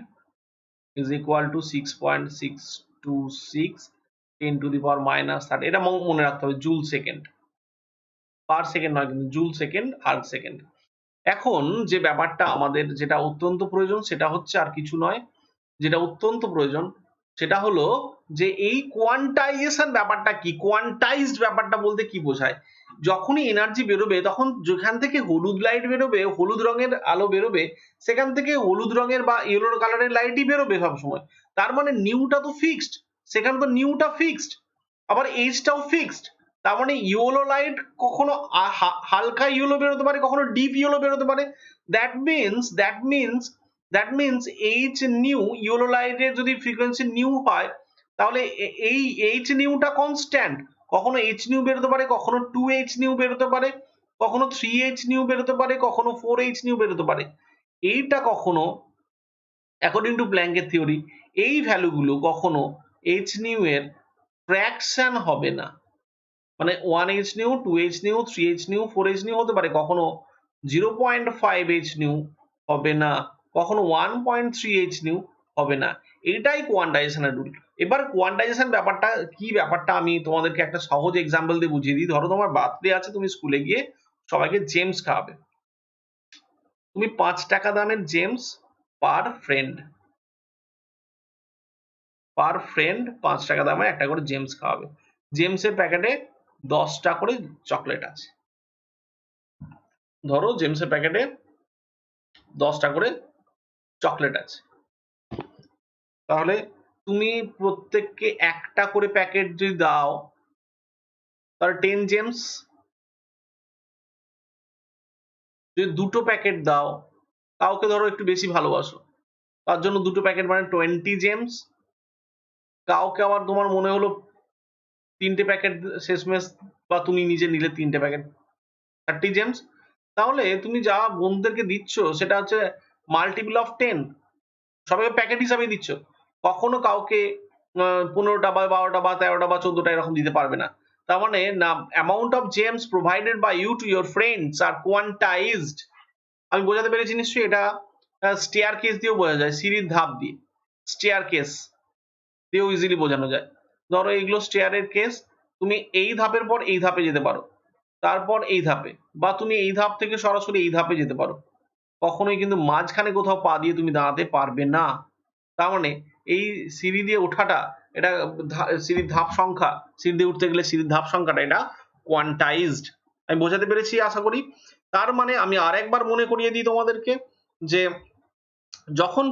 is equal to 6.626 10 to the power minus 30। এটা মনে রাখতে হবে, জুল সেকেন্ড, পার সেকেন্ড নয় কিন্তু জুল সেকেন্ড আর্গ সেকেন্ড। এখন যে ব্যাপারটা আমাদের যেটা অত্যন্ত প্রয়োজন সেটা হচ্ছে আর কিছু নয়, যেটা অত্যন্ত প্রয়োজন সেটা হলো যে এই কোয়ান্টাইজেশন ব্যাপারটা কি, কোয়ান্টাইজড ব্যাপারটা বলতে কি বোঝায়? যখনই এনার্জি বেরোবে তখন যেখান থেকে হলুদ লাইট বেরোবে, হলুদ রঙের আলো বেরোবে, সেখান থেকে হলুদ রঙের বা ইয়েলো কালারের লাইটই বেরোবে সবসময়। তার মানে নিউটা তো ফিক্সড, সেখানে তো নিউটা ফিক্সড, আবার এইচটাও ফিক্সড। তার মানে ইয়েলো লাইট কখনো হালকা ইয়েলো বেরোতে পারে, কখনো ডিপ ইয়েলো বেরোতে পারে। That means H new, yellow লাইটের যদি ফ্রিকোয়েন্সি নিউ হয় তাহলে এই এইচ নিউটা কনস্ট্যান্ট। কখনো এইচ নিউ বেরোতে পারে, কখনো 2h নিউ বেরোতে পারে, কখনো 3h নিউ বেরোতে পারে, কখনো 4h নিউ বেরোতে পারে। এইটা কখনো অ্যাকর্ডিং টু প্ল্যাঙ্কের থিওরি এই ভ্যালুগুলো কখনো h নিউ এর ফ্র্যাকশন হবে না। মানে 1h new, 2h new, 3h new, 4h new হতে পারে, কখনো 0.5h নিউ হবে না, কখনো 1.3h নিউ হবে না। এটাই কোয়ান্টাইজেশনের রুল। এবার কোয়ান্টাইজেশন ব্যাপারটা কি, ব্যাপারটা আমি তোমাদেরকে একটা সহজ এক্সাম্পল দিয়ে বুঝিয়ে দিই। ধরো তোমার বার্থডে আছে, তুমি স্কুলে গিয়ে সবাইকে জেমস খাওয়াবে। তুমি 5 টাকা দামের জেমস পার ফ্রেন্ড, 5 টাকা দামে একটা করে জেমস খাওয়াবে। জেমসের প্যাকেটে 10টা করে চকলেট আছে। ধরো জেমসের প্যাকেটে 10টা করে চকলেট আছে, তাহলে তুমি প্রত্যেককে একটা করে প্যাকেট যদি দাও তাহলে 10 জেমস। যদি দুটো প্যাকেট দাও, কাউকে ধরো একটু বেশি ভালোবাসো, তার জন্য দুটো প্যাকেট মানে 20 জেমস। কাউকে আবার তোমার মনে হলো 3টে প্যাকেট শেষমেশ, বা তুমি নিজে নিলে 3টে প্যাকেট, 30 জেমস। তাহলে তুমি যা বন্ধুদেরকে দিচ্ছ সেটা হচ্ছে মাল্টিপল অফ 10, সবাইকে প্যাকেট হিসাবে দিচ্ছ। কখনো কাউকে 15টা বা 12টা বা 13টা বা 14টা এরকম দিতে পারবে না। তার মানে না, amount of gems provided by you to your friends are quantised. আমি বোঝাতে পেরেছি নিশ্চয়ই? এটা স্টেয়ার কেস দিয়েও বোঝা যায়, সিঁড়ির ধাপ দিয়ে স্টেয়ার কেস দিয়েও ইজিলি বোঝানো যায়। ধরো এইগুলো স্টেয়ারের কেস, তুমি এই ধাপের পর এই ধাপে যেতে পারো, তারপর এই ধাপে, বা তুমি এই ধাপ থেকে সরাসরি এই ধাপে যেতে পারো। কখনোই কিন্তু মাঝখানে কোথাও পা দিয়ে তুমি দাঁড়াতে পারবে না। তার মানে এই সিঁড়ি দিয়ে ওঠাটা, এটা সিঁড়ির ধাপ সংখ্যা, সিঁড়ি দিয়ে উঠতে গেলে সিঁড়ির ধাপ সংখ্যাটা এটা কোয়ান্টাইজড। আমি বোঝাতে পেরেছি আশা করি। তার মানে আমি আরেকবার মনে করিয়ে দিই তোমাদেরকে যে যখন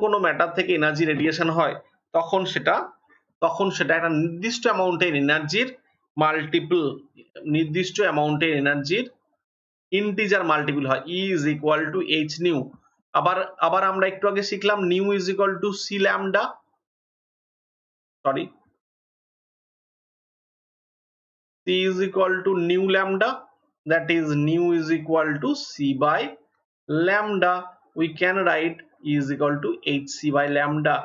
কোনো ম্যাটার থেকে এনার্জি রেডিয়েশন হয় তখন সেটা একটা নির্দিষ্ট অ্যামাউন্টের এনার্জির মাল্টিপল, নির্দিষ্ট অ্যামাউন্টের এনার্জির ইন্টিজার মাল্টিপল হয়। E is equal to h new. আবার আমরা একটু আগে শিখলাম new is equal to c lambda, sorry, c is equal to nu lambda, that is nu is equal to c by lambda. We can write E is equal to hc by lambda.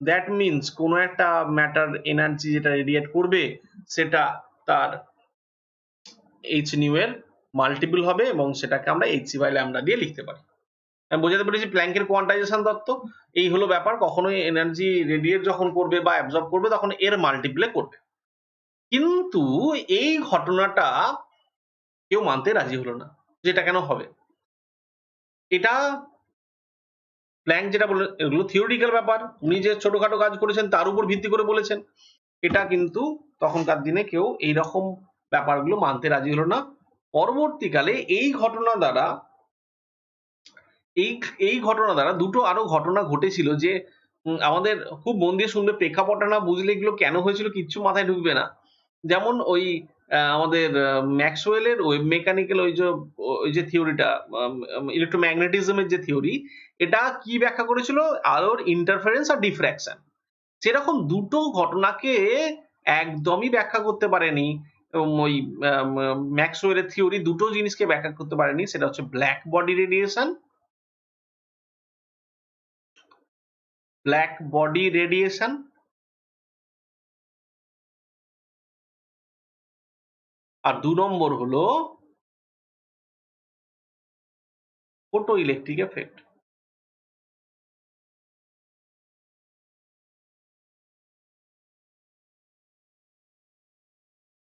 That means কোনো একটা matter energy যেটা radiate করবে সেটা তার h new এর multiple হবে এবং সেটাকে আমরা hc by lambda দিয়ে লিখতে পারি। আমি বোঝাতে পেরেছি প্ল্যাঙ্কের কোয়ান্টাইজেশন তত্ত্ব। এই হলো ব্যাপার, কখনোই এনার্জি রেডিয়েট যখন করবে বা অ্যাবজর্ব করবে তখন এর মাল্টিপ্লে করবে। কিন্তু এই ঘটনাটা কেউ মানতে রাজি হলো না, যেটা কেন হবে। এটা প্ল্যাঙ্ক যেটা বললেন এগুলো থিওরিটিক্যাল ব্যাপার, উনি যে ছোটখাটো কাজ করেছেন তার উপর ভিত্তি করে বলেছেন। এটা কিন্তু তখনকার দিনে কেউ এইরকম ব্যাপারগুলো মানতে রাজি হলো না। পরবর্তীকালে এই ঘটনা দ্বারা দুটো আরো ঘটনা ঘটেছিল যে আমাদের খুব মন দিয়ে শুনবে, প্রেক্ষাপটটা না বুঝলে এগুলো কেন হয়েছিল কিচ্ছু মাথায় ঢুকবে না। যেমন ওই আমাদের ম্যাক্সওয়েলের ওয়েভ মেকানিক্যাল ওই যে থিওরিটা, ইলেকট্রোম্যাগনেটিজমের যে থিওরি, এটা কি ব্যাখ্যা করেছিল? আলোর ইন্টারফারেন্স আর ডিফ্র্যাকশন। সেরকম দুটো ঘটনাকে একদমই ব্যাখ্যা করতে পারেনি ওই ম্যাক্সওয়েলের থিওরি, দুটো জিনিসকে ব্যাখ্যা করতে পারেনি। সেটা হচ্ছে ব্ল্যাক বডি রেডিয়েশন, আর 2 নম্বর হলো ফটো ইলেকট্রিক এফেক্ট।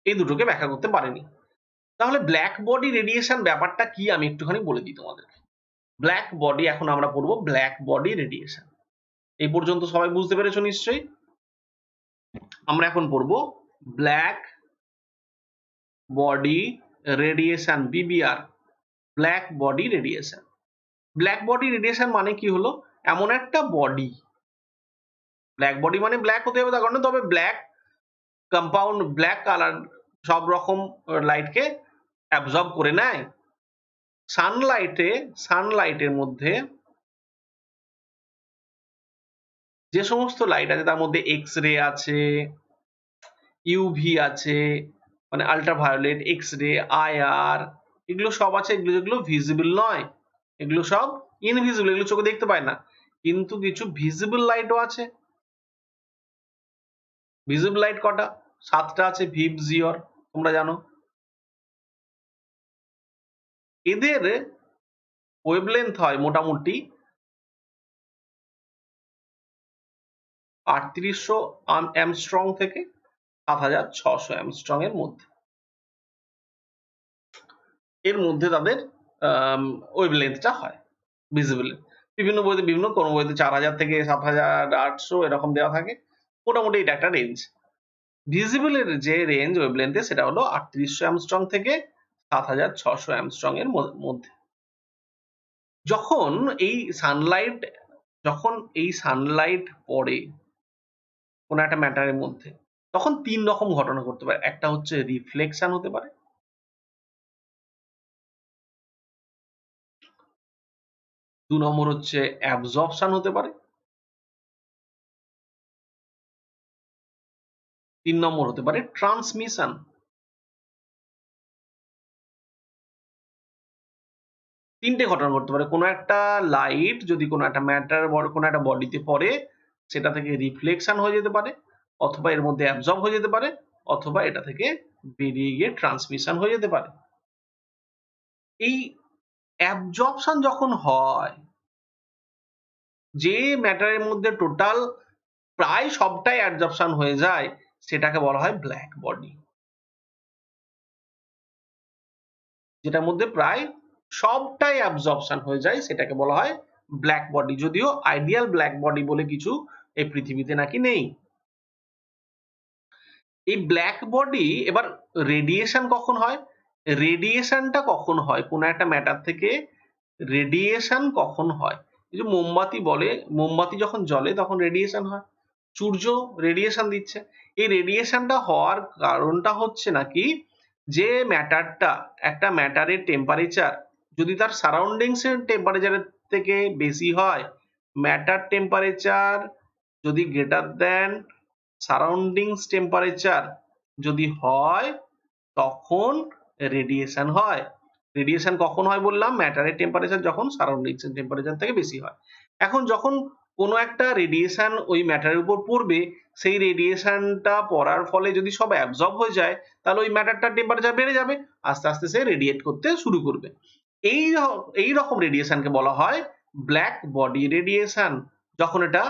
এই দুটোকে ব্যাখ্যা করতে পারেনি। তাহলে ব্ল্যাক বডি রেডিয়েশন ব্যাপারটা কি আমি একটুখানি বলে দিই তোমাদেরকে। ব্ল্যাক বডি, এখন আমরা পড়বো ব্ল্যাক বডি রেডিয়েশন। এই পর্যন্ত সবাই বুঝতে পেরেছো নিশ্চয়ই? আমরা এখন পড়বো black body radiation, BBR, black body radiation. Black body radiation মানে কি হলো? এমন একটা বডি, ব্ল্যাক বডি মানে ব্ল্যাক হতে হবে তার কারণে, তবে ব্ল্যাক কম্পাউন্ড, ব্ল্যাক কালার সব রকম লাইটকে অ্যাবজর্ব করে নেয়। সানলাইটের মধ্যে যে সমস্ত লাইট আছে তার মধ্যে এক্স রে আছে, ইউভি আছে, মানে আল্ট্রাভায়োলেট, এক্স রে, আইআর, এগুলো সব আছে। এগুলো ভিজিবল নয়, এগুলো সব ইনভিজিবল, এগুলো চোখে দেখতে পায় না। কিন্তু কিছু ভিজিবল লাইটও আছে। ভিজিবল লাইট কটা? 7টা আছে, ভিভ, জিওর, তোমরা জানো। এদের ওয়েভলেন্থ হয় মোটামুটি 3800 অ্যামস্ট্রং থেকে 7600 অ্যামস্ট্রং এর মধ্যে। এর মধ্যে তাদের ওয়েভলেন্থটা হয় ভিজিবল। বিভিন্ন বইতে বিভিন্ন, কোনো বইতে 4000 থেকে 7800 এরকম দেওয়া থাকে। মোটামুটি এটা একটা রেঞ্জ। ভিজিবলের যে রেঞ্জ ওয়েভলেন্থে সেটা হলো 3800 অ্যামস্ট্রং থেকে 7600 অ্যামস্ট্রং এর মধ্যে। যখন এই সানলাইট পড়ে কোন একটা ম্যাটারের মধ্যে, তখন 3 রকম ঘটনা ঘটতে পারে। একটা হচ্ছে রিফ্লেকশন হতে পারে, 2 নম্বর হচ্ছে অ্যাবজর্পশন হতে পারে, 3 নম্বর হতে পারে ট্রান্সমিশন। তিনটে ঘটনা ঘটতে পারে। কোনো একটা লাইট যদি কোনো একটা ম্যাটার কোনো একটা বডিতে পড়ে, সেটা থেকে রিফ্লেকশন হয়ে যেতে পারে, অথবা এর মধ্যে অ্যাবজর্ব হয়ে যেতে পারে, অথবা এটা থেকে বেরিয়ে গিয়ে ট্রান্সমিশন হয়ে যেতে পারে। এই অ্যাবজর্পশন যখন হয়, যে ম্যাটারের মধ্যে টোটাল প্রায় সবটাই অ্যাবজর্পশন হয়ে যায়, সেটাকে বলা হয় ব্ল্যাক বডি। যেটার মধ্যে প্রায় সবটাই অ্যাবজর্পশন হয়ে যায় সেটাকে বলা হয় ব্ল্যাক বডি। যদিও আইডিয়াল ব্ল্যাক বডি বলে কিছু এই পৃথিবীতে নাকি নেই। এই ব্ল্যাক বডি এবার রেডিয়েশন কখন হয়? রেডিয়েশনটা কখন হয় কোন একটা ম্যাটার থেকে? রেডিয়েশন কখন হয়? এই যে মোমবাতি বলে, মোমবাতি যখন জ্বলে তখন রেডিয়েশন হয়। সূর্য রেডিয়েশন দিচ্ছে। এই রেডিয়েশনটা হওয়ার কারণটা হচ্ছে নাকি যে ম্যাটারটা, একটা ম্যাটারের টেম্পারেচার যদি তার সারাউন্ডিংস এর টেম্পারেচারের থেকে বেশি হয়, ম্যাটার টেম্পারেচার যদি গ্রেটার দ্যান সারাউন্ডিংস টেম্পারেচার যদি হয়, তখন রেডিয়েশন হয়। রেডিয়েশন কখন হয় বললাম? ম্যাটারের টেম্পারেচার যখন সারাউন্ডিংস এর টেম্পারেচার থেকে বেশি হয়। এখন যখন কোনো একটা রেডিয়েশন ওই ম্যাটারের উপর পড়বে, সেই রেডিয়েশনটা পড়ার ফলে যদি সব অ্যাবজর্ব হয়ে যায়, তাহলে ওই ম্যাটারটার টেম্পারেচার বেড়ে যাবে। আস্তে, আস্তে সে রেডিয়েট করতে শুরু করবে। এই রকম রেডিয়েশনকে বলা হয় ব্ল্যাক বডি রেডিয়েশন। যখন এটা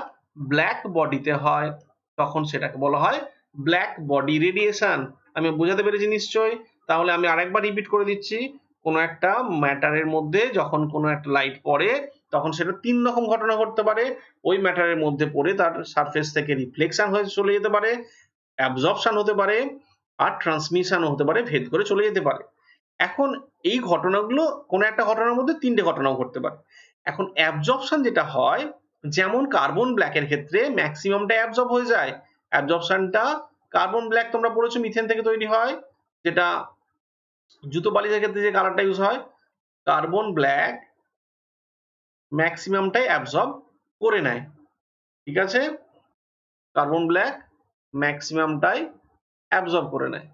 ব্ল্যাক বডিতে হয়, তখন সেটাকে বলা হয় ব্ল্যাক বডি রেডিয়েশন। আমি বোঝাতে পেরেছি নিশ্চয়ই? তাহলে আমি আরেকবার রিপিট করে দিচ্ছি। কোনো একটা ম্যাটারের মধ্যে যখন কোনো একটা লাইট পড়ে, তখন সেটা ৩ রকম ঘটনা ঘটতে পারে। ওই ম্যাটারের মধ্যে পড়ে তার সারফেস থেকে রিফ্লেকশন হয়ে চলে যেতে পারে, অ্যাবজর্পশন হতে পারে, আর ট্রান্সমিশনও হতে পারে, ভেদ করে চলে যেতে পারে। এখন এই ঘটনাগুলো কোনো একটা ঘটনার মধ্যে ৩ টে ঘটনাও ঘটতে পারে। এখন অ্যাবজর্পশন যেটা হয়, যেমন কার্বন ব্ল্যাক এর ক্ষেত্রে ম্যাক্সিমামটা অ্যাবজর্ব হয়ে যায়। অ্যাবজর্পশনটা কার্বন ব্ল্যাক তোমরা পড়েছো মিথেন থেকে তৈরি হয়, যেটা জুতো পালিশের ক্ষেত্রে যে কালারটা ইউজ হয়, কার্বন ব্ল্যাক ম্যাক্সিমামটাই অ্যাবজর্ব করে নেয়। ঠিক আছে? কার্বন ব্ল্যাক ম্যাক্সিমামটাই অ্যাবজর্ব করে নেয়।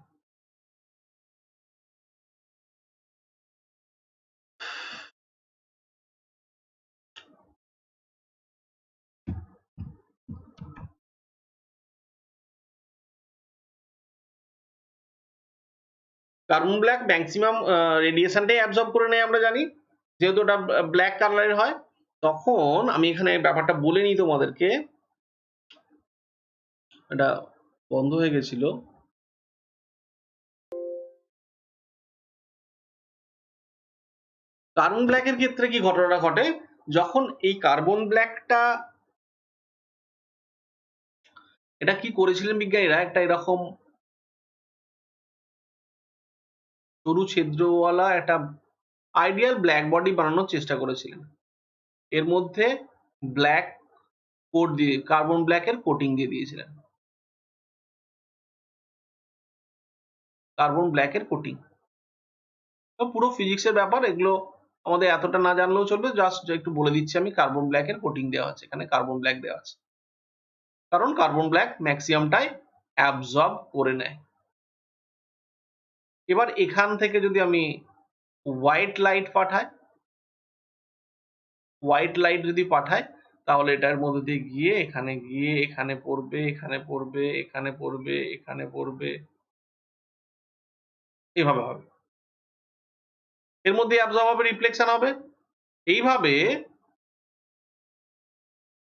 কার্বন ব্ল্যাক ম্যাক্সিমাম রেডিয়েশনটাই অ্যাবজর্ব করে নেয় আমরা জানি, যেহেতু ওটা ব্ল্যাক কালারের হয়। তখন আমি এখানে ব্যাপারটা বলে নিই তোমাদেরকে, এটা বন্ধ হয়ে গেছিল। কার্বন ব্ল্যাকের ক্ষেত্রে কি ঘটনাটা ঘটে, যখন এই কার্বন ব্ল্যাকটা, এটা কি করেছিলেন বিজ্ঞানীরা, একটা এরকম সরু ছিদ্রওয়ালা একটা আইডিয়াল ব্ল্যাক বডি বানানোর চেষ্টা করেছিলেন। এর মধ্যে ব্ল্যাক কোট দিয়ে, কার্বন ব্ল্যাকের কোটিং দিয়ে দিয়েছিলেন, কার্বন ব্ল্যাকের কোটিং। পুরো ফিজিক্সের ব্যাপার এগুলো, আমাদের এতটা না জানলেও চলবে, জাস্ট একটু বলে দিচ্ছি আমি, কার্বন ব্ল্যাকের কোটিং দেওয়া আছে, এখানে কার্বন ব্ল্যাক দেওয়া আছে, কারণ কার্বন ব্ল্যাক ম্যাক্সিমামটাই অ্যাবজর্ব করে নেয়। এবার এখান থেকে যদি আমি হোয়াইট লাইট পাঠাই, হোয়াইট লাইট যদি পাঠাই, তাহলে এটার মধ্যে দিয়ে গিয়ে এখানে গিয়ে এখানে পড়বে, এখানে পড়বে, এখানে পড়বে, এখানে পড়বে, এভাবে হবে। এর মধ্যে অ্যাবজর্ব হবে, রিফ্লেকশন হবে। এইভাবে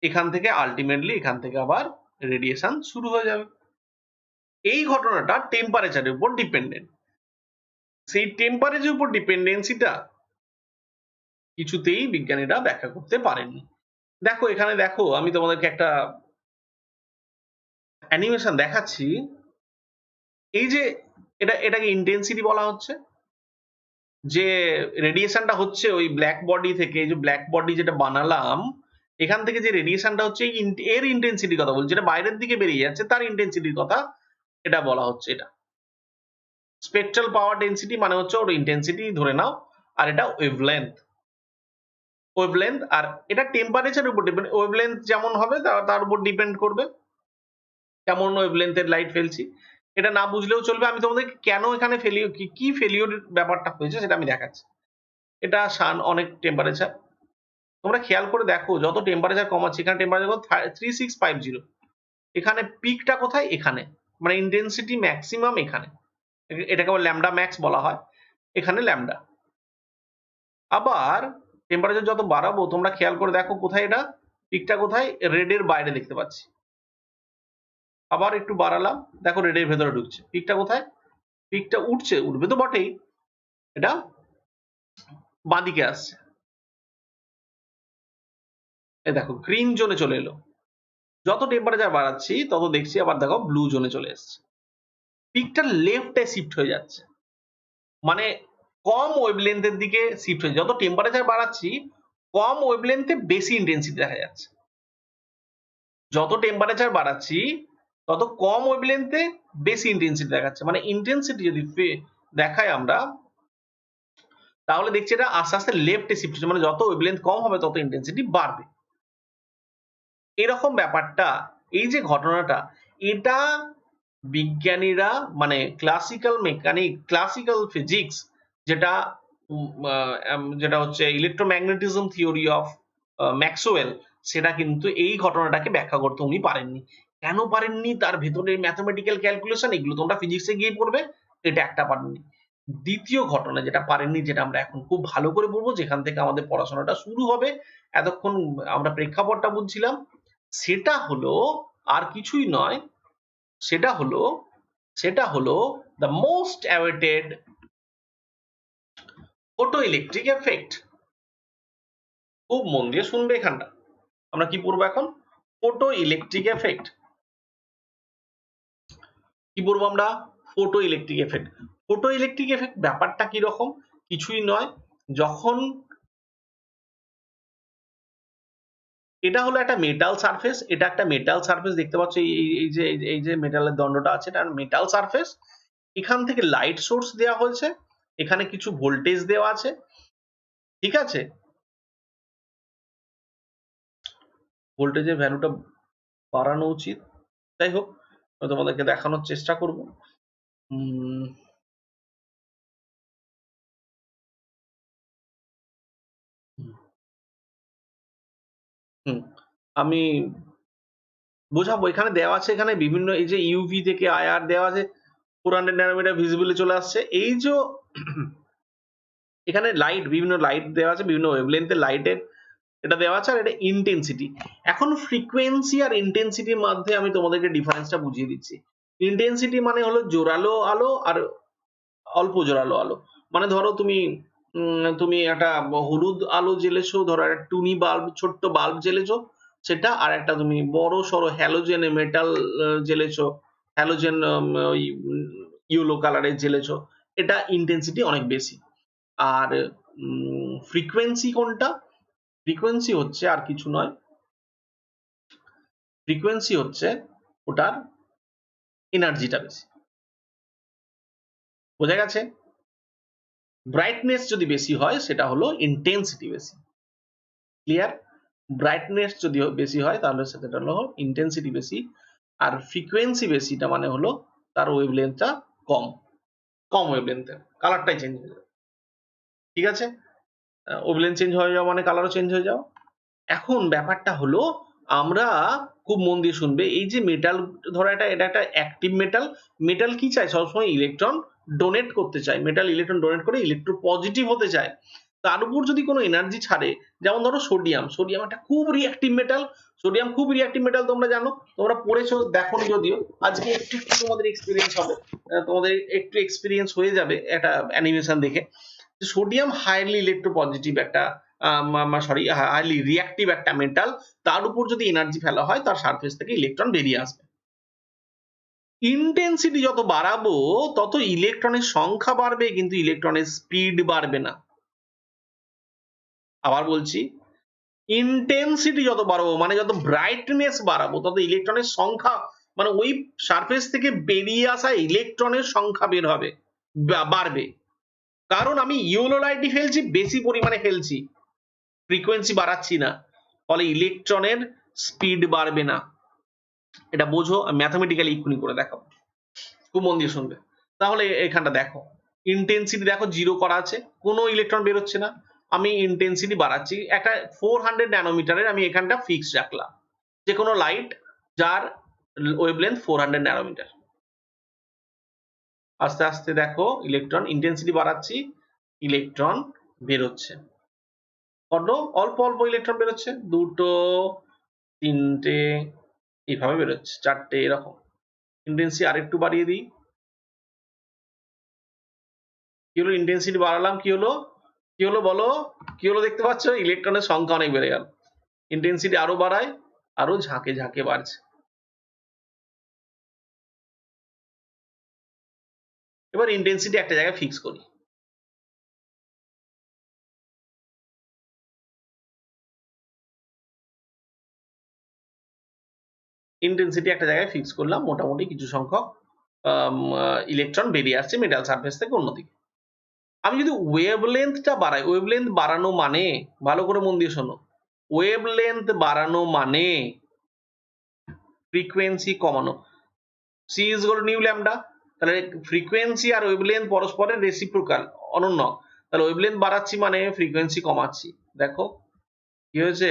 এখান থেকে আলটিমেটলি এখান থেকে আবার রেডিয়েশন শুরু হয়ে যাবে। এই ঘটনাটা টেম্পারেচারের উপর ডিপেন্ডেন্ট। সেই টেম্পারেচারের উপর ডিপেন্ডেন্সিটা কিছুতেই বিজ্ঞানীরা ব্যাখ্যা করতে পারেননি। দেখো এখানে দেখো, আমি তোমাদেরকে একটা অ্যানিমেশন দেখাচ্ছি। এই যে এটাকে ইন্টেন্সিটি বলা হচ্ছে, যে রেডিয়েশনটা হচ্ছে ওই ব্ল্যাক বডি থেকে, এই যে ব্ল্যাক বডি যেটা বানালাম, এখান থেকে যে রেডিয়েশনটা হচ্ছে এর ইন্টেন্সিটির কথা বলছি, যেটা বাইরের দিকে বেরিয়ে যাচ্ছে তার ইন্টেন্সিটির কথা এটা বলা হচ্ছে। এটা স্পেকট্রাল পাওয়ার ডেন্সিটি মানে হচ্ছে ওর ইন্টেন্সিটি ধরে নাও, আর এটা ওয়েভলেন্থ। ওয়েভলেন্থ, আর এটা টেম্পারেচারের উপর ডিপেন্ড, ওয়েভলেন্থ যেমন হবে তার উপর ডিপেন্ড করবে কেমন ওয়েভলেন্থের লাইট ফেলছি। এটা না বুঝলেও চলবে, আমি তোমাদেরকে কেন এখানে ফেলিওর কি ফেলিওর ব্যাপারটা হয়েছে সেটা আমি দেখাচ্ছি। এটা সান অনেক টেম্পারেচার, তোমরা খেয়াল করে দেখো যত টেম্পারেচার কমাচ্ছে, এখানে টেম্পারেচার 3650, এখানে পিকটা কোথায়, এখানে, মানে ইন্টেন্সিটি ম্যাক্সিমাম এখানে, এটাকে আবার ল্যামডা ম্যাক্স বলা হয়, এখানে ল্যামডা। আবার টেম্পারেচার যত বাড়াবো তোমরা খেয়াল করে দেখো কোথায়, এটা পিকটা কোথায়, রেডের বাইরে দেখতে পাচ্ছি। আবার একটু বাড়ালাম, দেখো রেডের ভেতরে ঢুকছে, পিকটা কোথায়, পিকটা উঠছে, উঠবে তো বটেই, এটা বাঁদিকে আসছে, এই দেখো গ্রিন জোনে চলে এলো। যত টেম্পারেচার বাড়াচ্ছি তত দেখছি আবার দেখো ব্লু জোনে চলে এসছে। পিকটা লেফটে শিফট হয়ে যাচ্ছে, মানে কম ওয়েভলেন্থের দিকে শিফট হয়ে, যত টেম্পারেচার বাড়াচ্ছি কম ওয়েভলেন্থে বেশি ইন্টেন্সিটি দেখা যাচ্ছে, যত টেম্পারেচার বাড়াচ্ছি তত কম ওয়েভলেন্থে বেশি ইন্টেন্সিটি দেখাচ্ছে। মানে ইন্টেন্সিটি যদি দেখাই আমরা, তাহলে দেখছি এটা আস্তে আস্তে লেফটে শিফট হচ্ছে, মানে যত ওয়েভলেন্থ কম হবে তত ইন্টেন্সিটি বাড়বে। এরকম ব্যাপারটা, এই যে ঘটনাটা, এটা বিজ্ঞানীরা মানে ক্লাসিক্যাল মেকানিক, ক্লাসিক্যাল ফিজিক্স, যেটা যেটা হচ্ছে ইলেকট্রোম্যাগনেটিজম থিওরি অফ ম্যাক্সওয়েল, সেটা কিন্তু এই ঘটনাটাকে ব্যাখ্যা করতে উনি পারেননি। কেন পারেননি? তার ভেতরে ম্যাথমেটিক্যাল ক্যালকুলেশন, এগুলো তোমরা ফিজিক্সে গিয়ে পড়বে, এটা একটা পারেননি। দ্বিতীয় ঘটনা যেটা পারেননি, যেটা আমরা এখন খুব ভালো করে বলবো, যেখান থেকে আমাদের পড়াশোনাটা শুরু হবে, এতক্ষণ আমরা প্রেক্ষাপটটা বুঝছিলাম, সেটা হলো আর কিছুই নয়, সেটা হলো the most awaited photoelectric effect। খুব মন দিয়ে শুনবে এখানটা। আমরা কি পড়বো এখন? photoelectric effect। কি পড়বো আমরা? photoelectric effect। photoelectric effect ব্যাপারটা কি রকম? কিছুই নয়, যখন এটা হলো একটা মেটাল সারফেস, এটা একটা মেটাল সারফেস দেখতে পাচ্ছ, এই যে মেটালের দণ্ডটা আছে, এটা মেটাল সারফেস। এখান থেকে লাইট সোর্স দেওয়া হয়েছে, এখানে কিছু ভোল্টেজ দেওয়া আছে, ঠিক আছে? ভোল্টেজের ভ্যালুটা বাড়ানো উচিত। যাই হোক, আমি তোমাদেরকে দেখানোর চেষ্টা করব। উম, হুম, আমি বোঝাবো। এখানে দেওয়া আছে, এখানে বিভিন্ন এই যে ইউভি থেকে আইআর দেওয়া আছে, 400 ন্যানোমিটার ভিজিবলি চলে আসছে। এই যে এখানে লাইট, বিভিন্ন লাইট দেওয়া আছে, বিভিন্ন ওয়েভলেন্থের লাইটের এটা দেওয়া আছে, আর এটা ইন্টেন্সিটি। এখন ফ্রিকোয়েন্সি আর ইন্টেন্সিটির মধ্যে আমি তোমাদেরকে ডিফারেন্সটা বুঝিয়ে দিচ্ছি। ইন্টেন্সিটি মানে হলো জোরালো আলো আর অল্প জোরালো আলো। মানে ধরো তুমি তুমি একটা হলুদ আলো জ্বেলেছো, ধরো একটা টুনি বাল্ব, ছোট্ট বাল্ব জ্বেলেছো সেটা, আর একটা তুমি বড় সড়ো হ্যালোজেন মেটাল জ্বেলেছো, হ্যালোজেন ওই ইয়েলো কালারের জ্বেলেছো, এটা ইন্টেন্সিটি অনেক বেশি। আর ফ্রিকোয়েন্সি কোনটা? ফ্রিকোয়েন্সি হচ্ছে আর কিছু নয়, ফ্রিকোয়েন্সি হচ্ছে ওটার এনার্জিটা বেশি। বোঝা গেছে? ব্রাইটনেস যদি বেশি হয় সেটা হলো ইন্টেন্সিটি বেশি। ক্লিয়ার? ব্রাইটনেস যদি বেশি হয় তাহলে সেটা হলো ইন্টেন্সিটি বেশি, আর ফ্রিকোয়েন্সি বেশিটা মানে হলো তার ওয়েভলেন্থটা কম, কম ওয়েভলেন্থের, কালারটাই চেঞ্জ হয়ে যাবে। ঠিক আছে? ওয়েভলেন্থ চেঞ্জ হয়ে যাওয়া মানে কালারও চেঞ্জ হয়ে যাওয়া। এখন ব্যাপারটা হলো, আমরা খুব মন দিয়ে শুনবে, এই যে মেটাল, ধরো এটা একটা অ্যাক্টিভ মেটাল, মেটাল কি চায়? সবসময় ইলেকট্রন ডোনেট করতে চায়, মেটাল ইলেকট্রন ডোনেট করে ইলেকট্রো পজিটিভ হতে চায়। তার উপর যদি কোনো এনার্জি ছাড়ে, যেমন ধরো সোডিয়াম, সোডিয়াম একটা খুব রিঅ্যাক্টিভ মেটাল, সোডিয়াম খুব রিঅ্যাক্টিভ মেটাল, তোমরা জানো, তোমরা পড়েছো, দেখোনি যদিও, আজকে একটু একটু তোমাদের এক্সপিরিয়েন্স হবে, তোমাদের একটু এক্সপিরিয়েন্স হয়ে যাবে একটা অ্যানিমেশন দেখে। সোডিয়াম হাইলি ইলেকট্রোপজিটিভ একটা, সরি, হাইলি রিঅ্যাক্টিভ একটা মেটাল, তার উপর যদি এনার্জি ফেলা হয় তার সারফেস থেকে ইলেকট্রন বেরিয়ে আসবে। ইন্টেন্সিটি যত বাড়াবো তত ইলেকট্রনের সংখ্যা বাড়বে, কিন্তু ইলেকট্রনের স্পিড বাড়বে না। আবার বলছি, ইন্টেন্সিটি যত বাড়াবো মানে যত ব্রাইটনেস বাড়াবো তত ইলেকট্রনের সংখ্যা, মানে ওই সারফেস থেকে বেরিয়ে আসা ইলেকট্রনের সংখ্যা বের হবে, বাড়বে। কারণ আমি ইয়েলো লাইটই ফেলছি, বেশি পরিমাণে ফেলছি, ফ্রিকোয়েন্সি বাড়াচ্ছি না, ফলে ইলেকট্রনের স্পিড বাড়বে না। এটা বোঝো, ম্যাথমেটিক্যালি এক্ষুনি করে দেখাবো, খুব মন দিয়ে শুনবে। তাহলে এখানটা দেখো, ইন্টেন্সিটি দেখো 0 করা আছে, কোনো ইলেকট্রন বেরোচ্ছে না, আমি ইন্টেন্সিটি বাড়াচ্ছি, একটা 400 ন্যানোমিটারের আমি এখানটা ফিক্স রাখলাম, যে কোনো লাইট যার ওয়েভলেন্থ 400 ন্যানোমিটার। আস্তে আস্তে দেখো ইলেকট্রন, ইন্টেন্সিটি বাড়াচ্ছি, ইলেকট্রন বেরোচ্ছে, কত অল্প অল্প ইলেকট্রন বেরোচ্ছে, দুটো, তিনটে, এইভাবে বেরোচ্ছে, চারটে, এরকম। ইন্টেন্সিটি আরেকটু বাড়িয়ে দিই, কি হলো? ইন্টেন্সিটি বাড়ালাম, কি হলো? কি হলো বলো? কি হলো দেখতে পাচ্ছ? ইলেকট্রনের সংখ্যা অনেক বেড়ে গেল। ইন্টেন্সিটি আরো বাড়ায়, আরো ঝাঁকে ঝাঁকে বাড়ছে। এবার ইন্টেন্সিটি একটা জায়গায় ফিক্স করি। ইন্টেন্সিটি একটা জায়গায় ফিক্স করলাম, মোটামুটি কিছু সংখ্যক ইলেকট্রন বেরিয়ে আসছে মেটাল সারফেস থেকে অন্যদিকে। আমি যদি ওয়েভলেন্থটা বাড়াই, ওয়েভলেন্থ বাড়ানো মানে, ভালো করে মন দিয়ে শোনো, ওয়েভলেন্থ বাড়ানো মানে ফ্রিকোয়েন্সি কমানো। c is equal to new lambda, তাহলে ফ্রিকোয়েন্সি আর ওয়েভলেন্থ পরস্পরের রেসিপ্রোকাল, অনন্য। তাহলে ওয়েভলেন্থ বাড়াচ্ছি মানে ফ্রিকোয়েন্সি কমাচ্ছি। দেখো কি হয়েছে,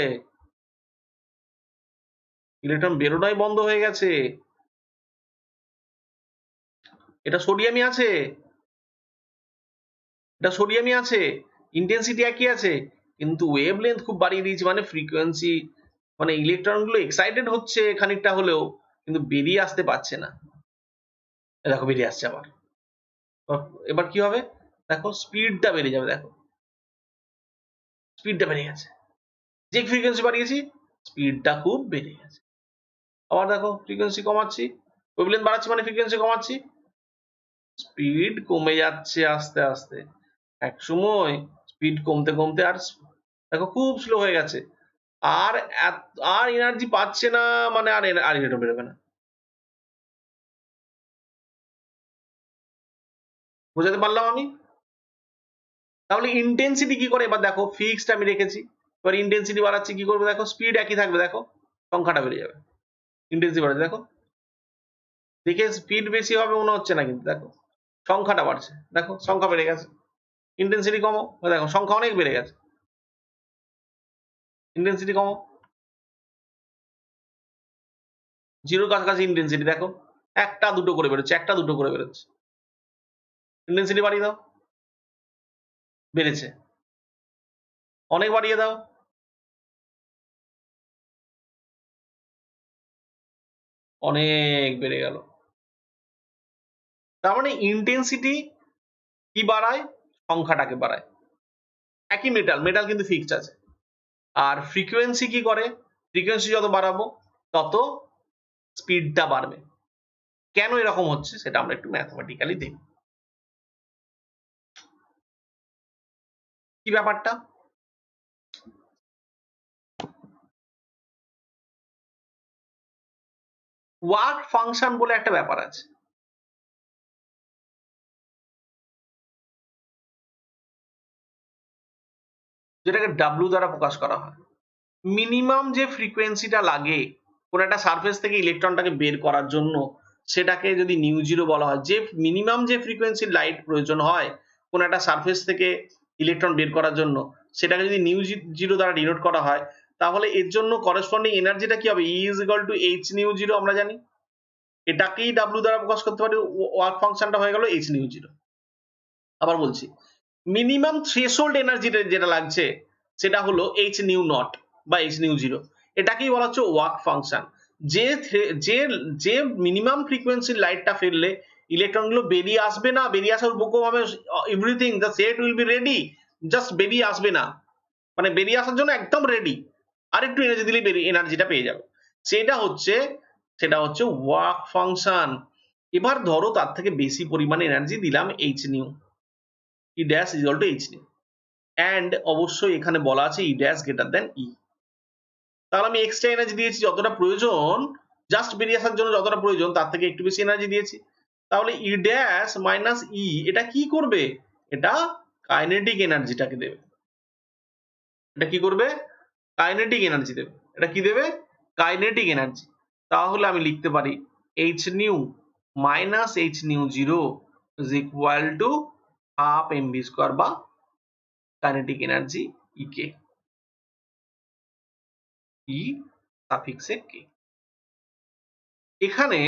ইলেকট্রন বেরোনোই বন্ধ হয়ে গেছে। এটা সোডিয়ামই আছে, এটা সোডিয়ামই আছে, ইন্টেন্সিটি একই আছে, কিন্তু ওয়েভলেন্থ খুব বাড়িয়ে দিয়েছি মানে ফ্রিকোয়েন্সি, মানে ইলেকট্রন গুলো এক্সাইটেড হচ্ছে খানিকটা হলেও, কিন্তু বেরিয়ে আসতে পারছে না। দেখো বেরিয়ে আসছে আবার। এবার কি হবে, দেখো স্পিডটা বেড়ে যাবে, দেখো স্পিডটা বেড়ে গেছে, যে ফ্রিকোয়েন্সি বাড়িয়েছি স্পিডটা খুব বেড়ে গেছে। আবার দেখো ফ্রিকোয়েন্সি কমাচ্ছি, ওয়েভলেন্থ বাড়াচ্ছি মানে ফ্রিকোয়েন্সি কমাচ্ছি, স্পিড কমে যাচ্ছে আস্তে আস্তে। এক সময় স্পিড কমতে কমতে আর দেখো খুব স্লো হয়ে গেছে, আর আর এনার্জি পাচ্ছে না, মানে আর ইলেকট্রন বেরোবে না। বোঝাতে পারলাম আমি? তাহলে ইন্টেন্সিটি কি করে, এবার দেখো ফিক্সড আমি রেখেছি, এবার ইন্টেন্সিটি বাড়াচ্ছি কি করবে, দেখো স্পিড একই থাকবে, দেখো সংখ্যাটা বেড়ে যাবে। ইন্টেন্সিটি বাড়াচ্ছে দেখো, দেখে স্পিড বেশি হবে মনে হচ্ছে না, কিন্তু দেখো সংখ্যাটা বাড়ছে, দেখো সংখ্যা বেড়ে গেছে। ইন্টেন্সিটি কমো, দেখো সংখ্যা অনেক বেড়ে গেছে। ইন্টেন্সিটি কমো, জিরোর কাছাকাছি ইন্টেন্সিটি, দেখো একটা দুটো করে বেরোচ্ছে, একটা দুটো করে বেরোচ্ছে। ইন্টেন্সিটি বাড়িয়ে দাও, বেড়েছে, অনেক বাড়িয়ে দাও, অনেক বেড়ে গেল। তার মানে ইন্টেন্সিটি কি বাড়ায়, সংখ্যাটাকে বাড়ায়। একই মেটাল, মেটাল কিন্তু ফিক্সড আছে। আর ফ্রিকোয়েন্সি কি করে, ফ্রিকোয়েন্সি যত বাড়াবো তত স্পিডটা বাড়বে। কেন এরকম হচ্ছে সেটা আমরা একটু ম্যাথমেটিক্যালি দেখব। কি ব্যাপারটা, ওয়ার্ক ফাংশন বলে একটা ব্যাপার আছে। যেটাকে ডাব্লিউ দ্বারা প্রকাশ করা হয়। মিনিমাম যে ফ্রিকোয়েন্সিটা লাগে কোন একটা সারফেস থেকে ইলেকট্রনটাকে বের করার জন্য, সেটাকে যদি নিউ জিরো বলা হয়, যে মিনিমাম যে ফ্রিকোয়েন্সির লাইট প্রয়োজন হয় কোন একটা সারফেস থেকে ইলেকট্রন বের করার জন্য, সেটাকে যদি নিউ জিরো দ্বারা ডিনোট করা হয়, তাহলে এর জন্য করেসপন্ডিং এনার্জিটা কি হবে, E is equal to h nu zero, আমরা জানি। এটাকেই ডাব্লিউ দ্বারা প্রকাশ করতে পারি, ওয়ার্ক ফাংশনটা হয়ে গেল এইচ নিউ জিরো। আবার বলছি, মিনিমাম থ্রেশহোল্ড এনার্জি যেটা লাগছে সেটা হলো এইচ নিউ নট বা এইচ নিউ জিরো। এটাকেই বলা হচ্ছে ওয়ার্ক ফাংশন। যে যে যে মিনিমাম ফ্রিকোয়েন্সির লাইটটা ফেললে ইলেকট্রন গুলো বেরিয়ে আসবে না, বেরিয়ে আসার উপক্রম হবে, everything the set will be ready, just বেরিয়ে আসবে না, মানে বেরিয়ে আসার জন্য একদম রেডি, আর একটু এনার্জি দিলে এনার্জিটা পেয়ে যাবে। সেটা হচ্ছে ওয়ার্ক ফাংশন। এবার ধরো তার থেকে বেশি পরিমাণে এনার্জি দিলাম H new, E dash is equal to h new, and অবশ্যই এখানে বলা আছে ই ড্যাশ গ্রেটার দেন ই। তাহলে আমি এক্সট্রা এনার্জি দিয়েছি যতটা প্রয়োজন, জাস্ট বেরিয়ে আসার জন্য যতটা প্রয়োজন তার থেকে একটু বেশি এনার্জি দিয়েছি। তাহলে ই ড্যাশ মাইনাস ই এটা কি করবে, এটা কাইনেটিক এনার্জিটাকে দেবে। এটা কি করবে, কাইনেটিক এনার্জি দেবে। এটা কি দেবে, কাইনেটিক এনার্জি। তাহলে আমি লিখতে পারি H new minus H nu zero is equal to half MV square বা কাইনেটিক এনার্জি ইকে, ই সাফিক্সে কে। এখানে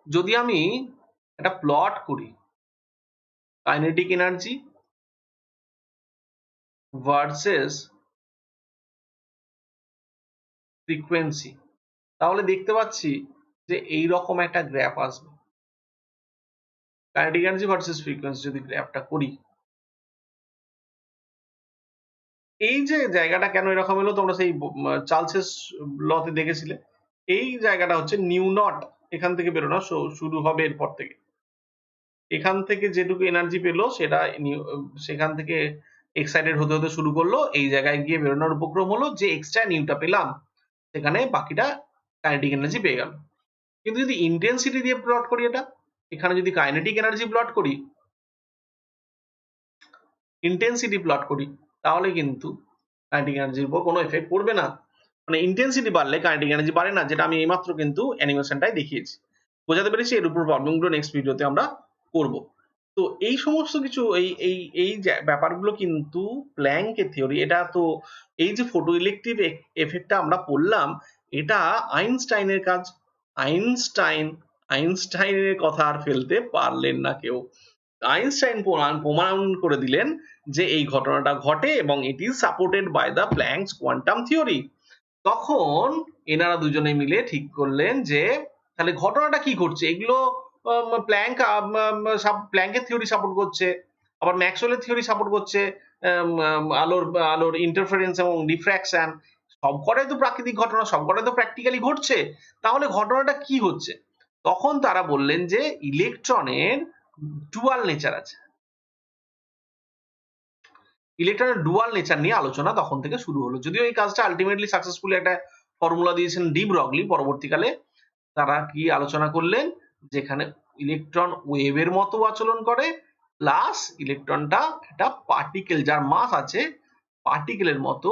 যদি আমি একটা প্লট করি, কাইনেটিক এনার্জি ভার্সেস ফ্রিকোয়েন্সি, তাহলে দেখতে পাচ্ছি যে এইরকম একটা গ্রাফ আসবে। কাইনেটিক এনার্জি ভার্সেস ফ্রিকোয়েন্সি যদি গ্রাফটা করি, এই যে জায়গাটা কেন এরকম এলো তোমরা সেই চার্লসের লতে দেখেছিলে, এই জায়গাটা হচ্ছে নিউ নট, এখান থেকে বেরোনো শুরু হবে এরপর থেকে। এখান থেকে যেটুকু এনার্জি পেলো সেটা সেখান থেকে এক্সাইটেড হতে হতে শুরু করলো, এই জায়গায় গিয়ে বেরোনোর উপক্রম হলো, যে এক্সট্রা নিউটা পেলাম সেখানে বাকিটা কাইনেটিক এনার্জি পেয়ে গেল। কিন্তু যদি ইন্টেন্সিটি দিয়ে প্লট করি, এখানে যদি কাইনেটিক এনার্জি প্লট করি, ইন্টেন্সিটি প্লট করি, তাহলে কিন্তু কাইনেটিক এনার্জির উপর কোনো এফেক্ট পড়বে না। মানে ইন্টেন্সিটি বাড়লে কাইনেটিক এনার্জি বাড়ে না, যেটা আমি এইমাত্র কিন্তু অ্যানিমেশনটাই দেখিয়েছি। বোঝাতে পেরেছি? এর উপর প্রবলেমগুলো নেক্সট ভিডিওতে আমরা করব। তো এই সমস্ত কিছু এই যে ব্যাপারগুলো কিন্তু প্ল্যাঙ্কের থিওরি, এটা তো এই যে ফটো ইলেকট্রিক এফেক্টটা আমরা পড়লাম, এটা আইনস্টাইনের কাজ। আইনস্টাইনের কথা আর ফেলতে পারলেন না কেউ। আইনস্টাইন প্রমাণ করে দিলেন যে এই ঘটনাটা ঘটে এবং it is supported by the Planck's quantum theory. তখন এনারা দুজনে মিলে ঠিক করলেন যে তাহলে ঘটনাটা কি ঘটছে, এগুলো প্ল্যাঙ্কের থিওরি সাপোর্ট করছে, আবার ম্যাক্সওয়েলের থিওরি সাপোর্ট করছে, আলোর ইন্টারফারেন্স এবং ডিফ্র্যাকশন, সবকটাই তো প্রাকৃতিক ঘটনা, সবকটাই তো প্র্যাকটিক্যালি ঘটছে। তাহলে ঘটনাটা কি হচ্ছে? তখন তারা বললেন যে ইলেকট্রনের ডুয়াল নেচার আছে। ইলেকট্রনের ডুয়াল নেচার নিয়ে আলোচনা তখন থেকে শুরু হলো। যদিও এই কাজটা আলটিমেটলি সাকসেসফুলি একটা ফর্মুলা দিয়েছেন ডি ব্রগলি পরবর্তীকালে। তারা কি আলোচনা করলেন, যেখানে ইলেকট্রন ওয়েভের মতো আচরণ করে, প্লাস ইলেকট্রনটা একটা পার্টিকেল যার মাস আছে পার্টিকেলের মতো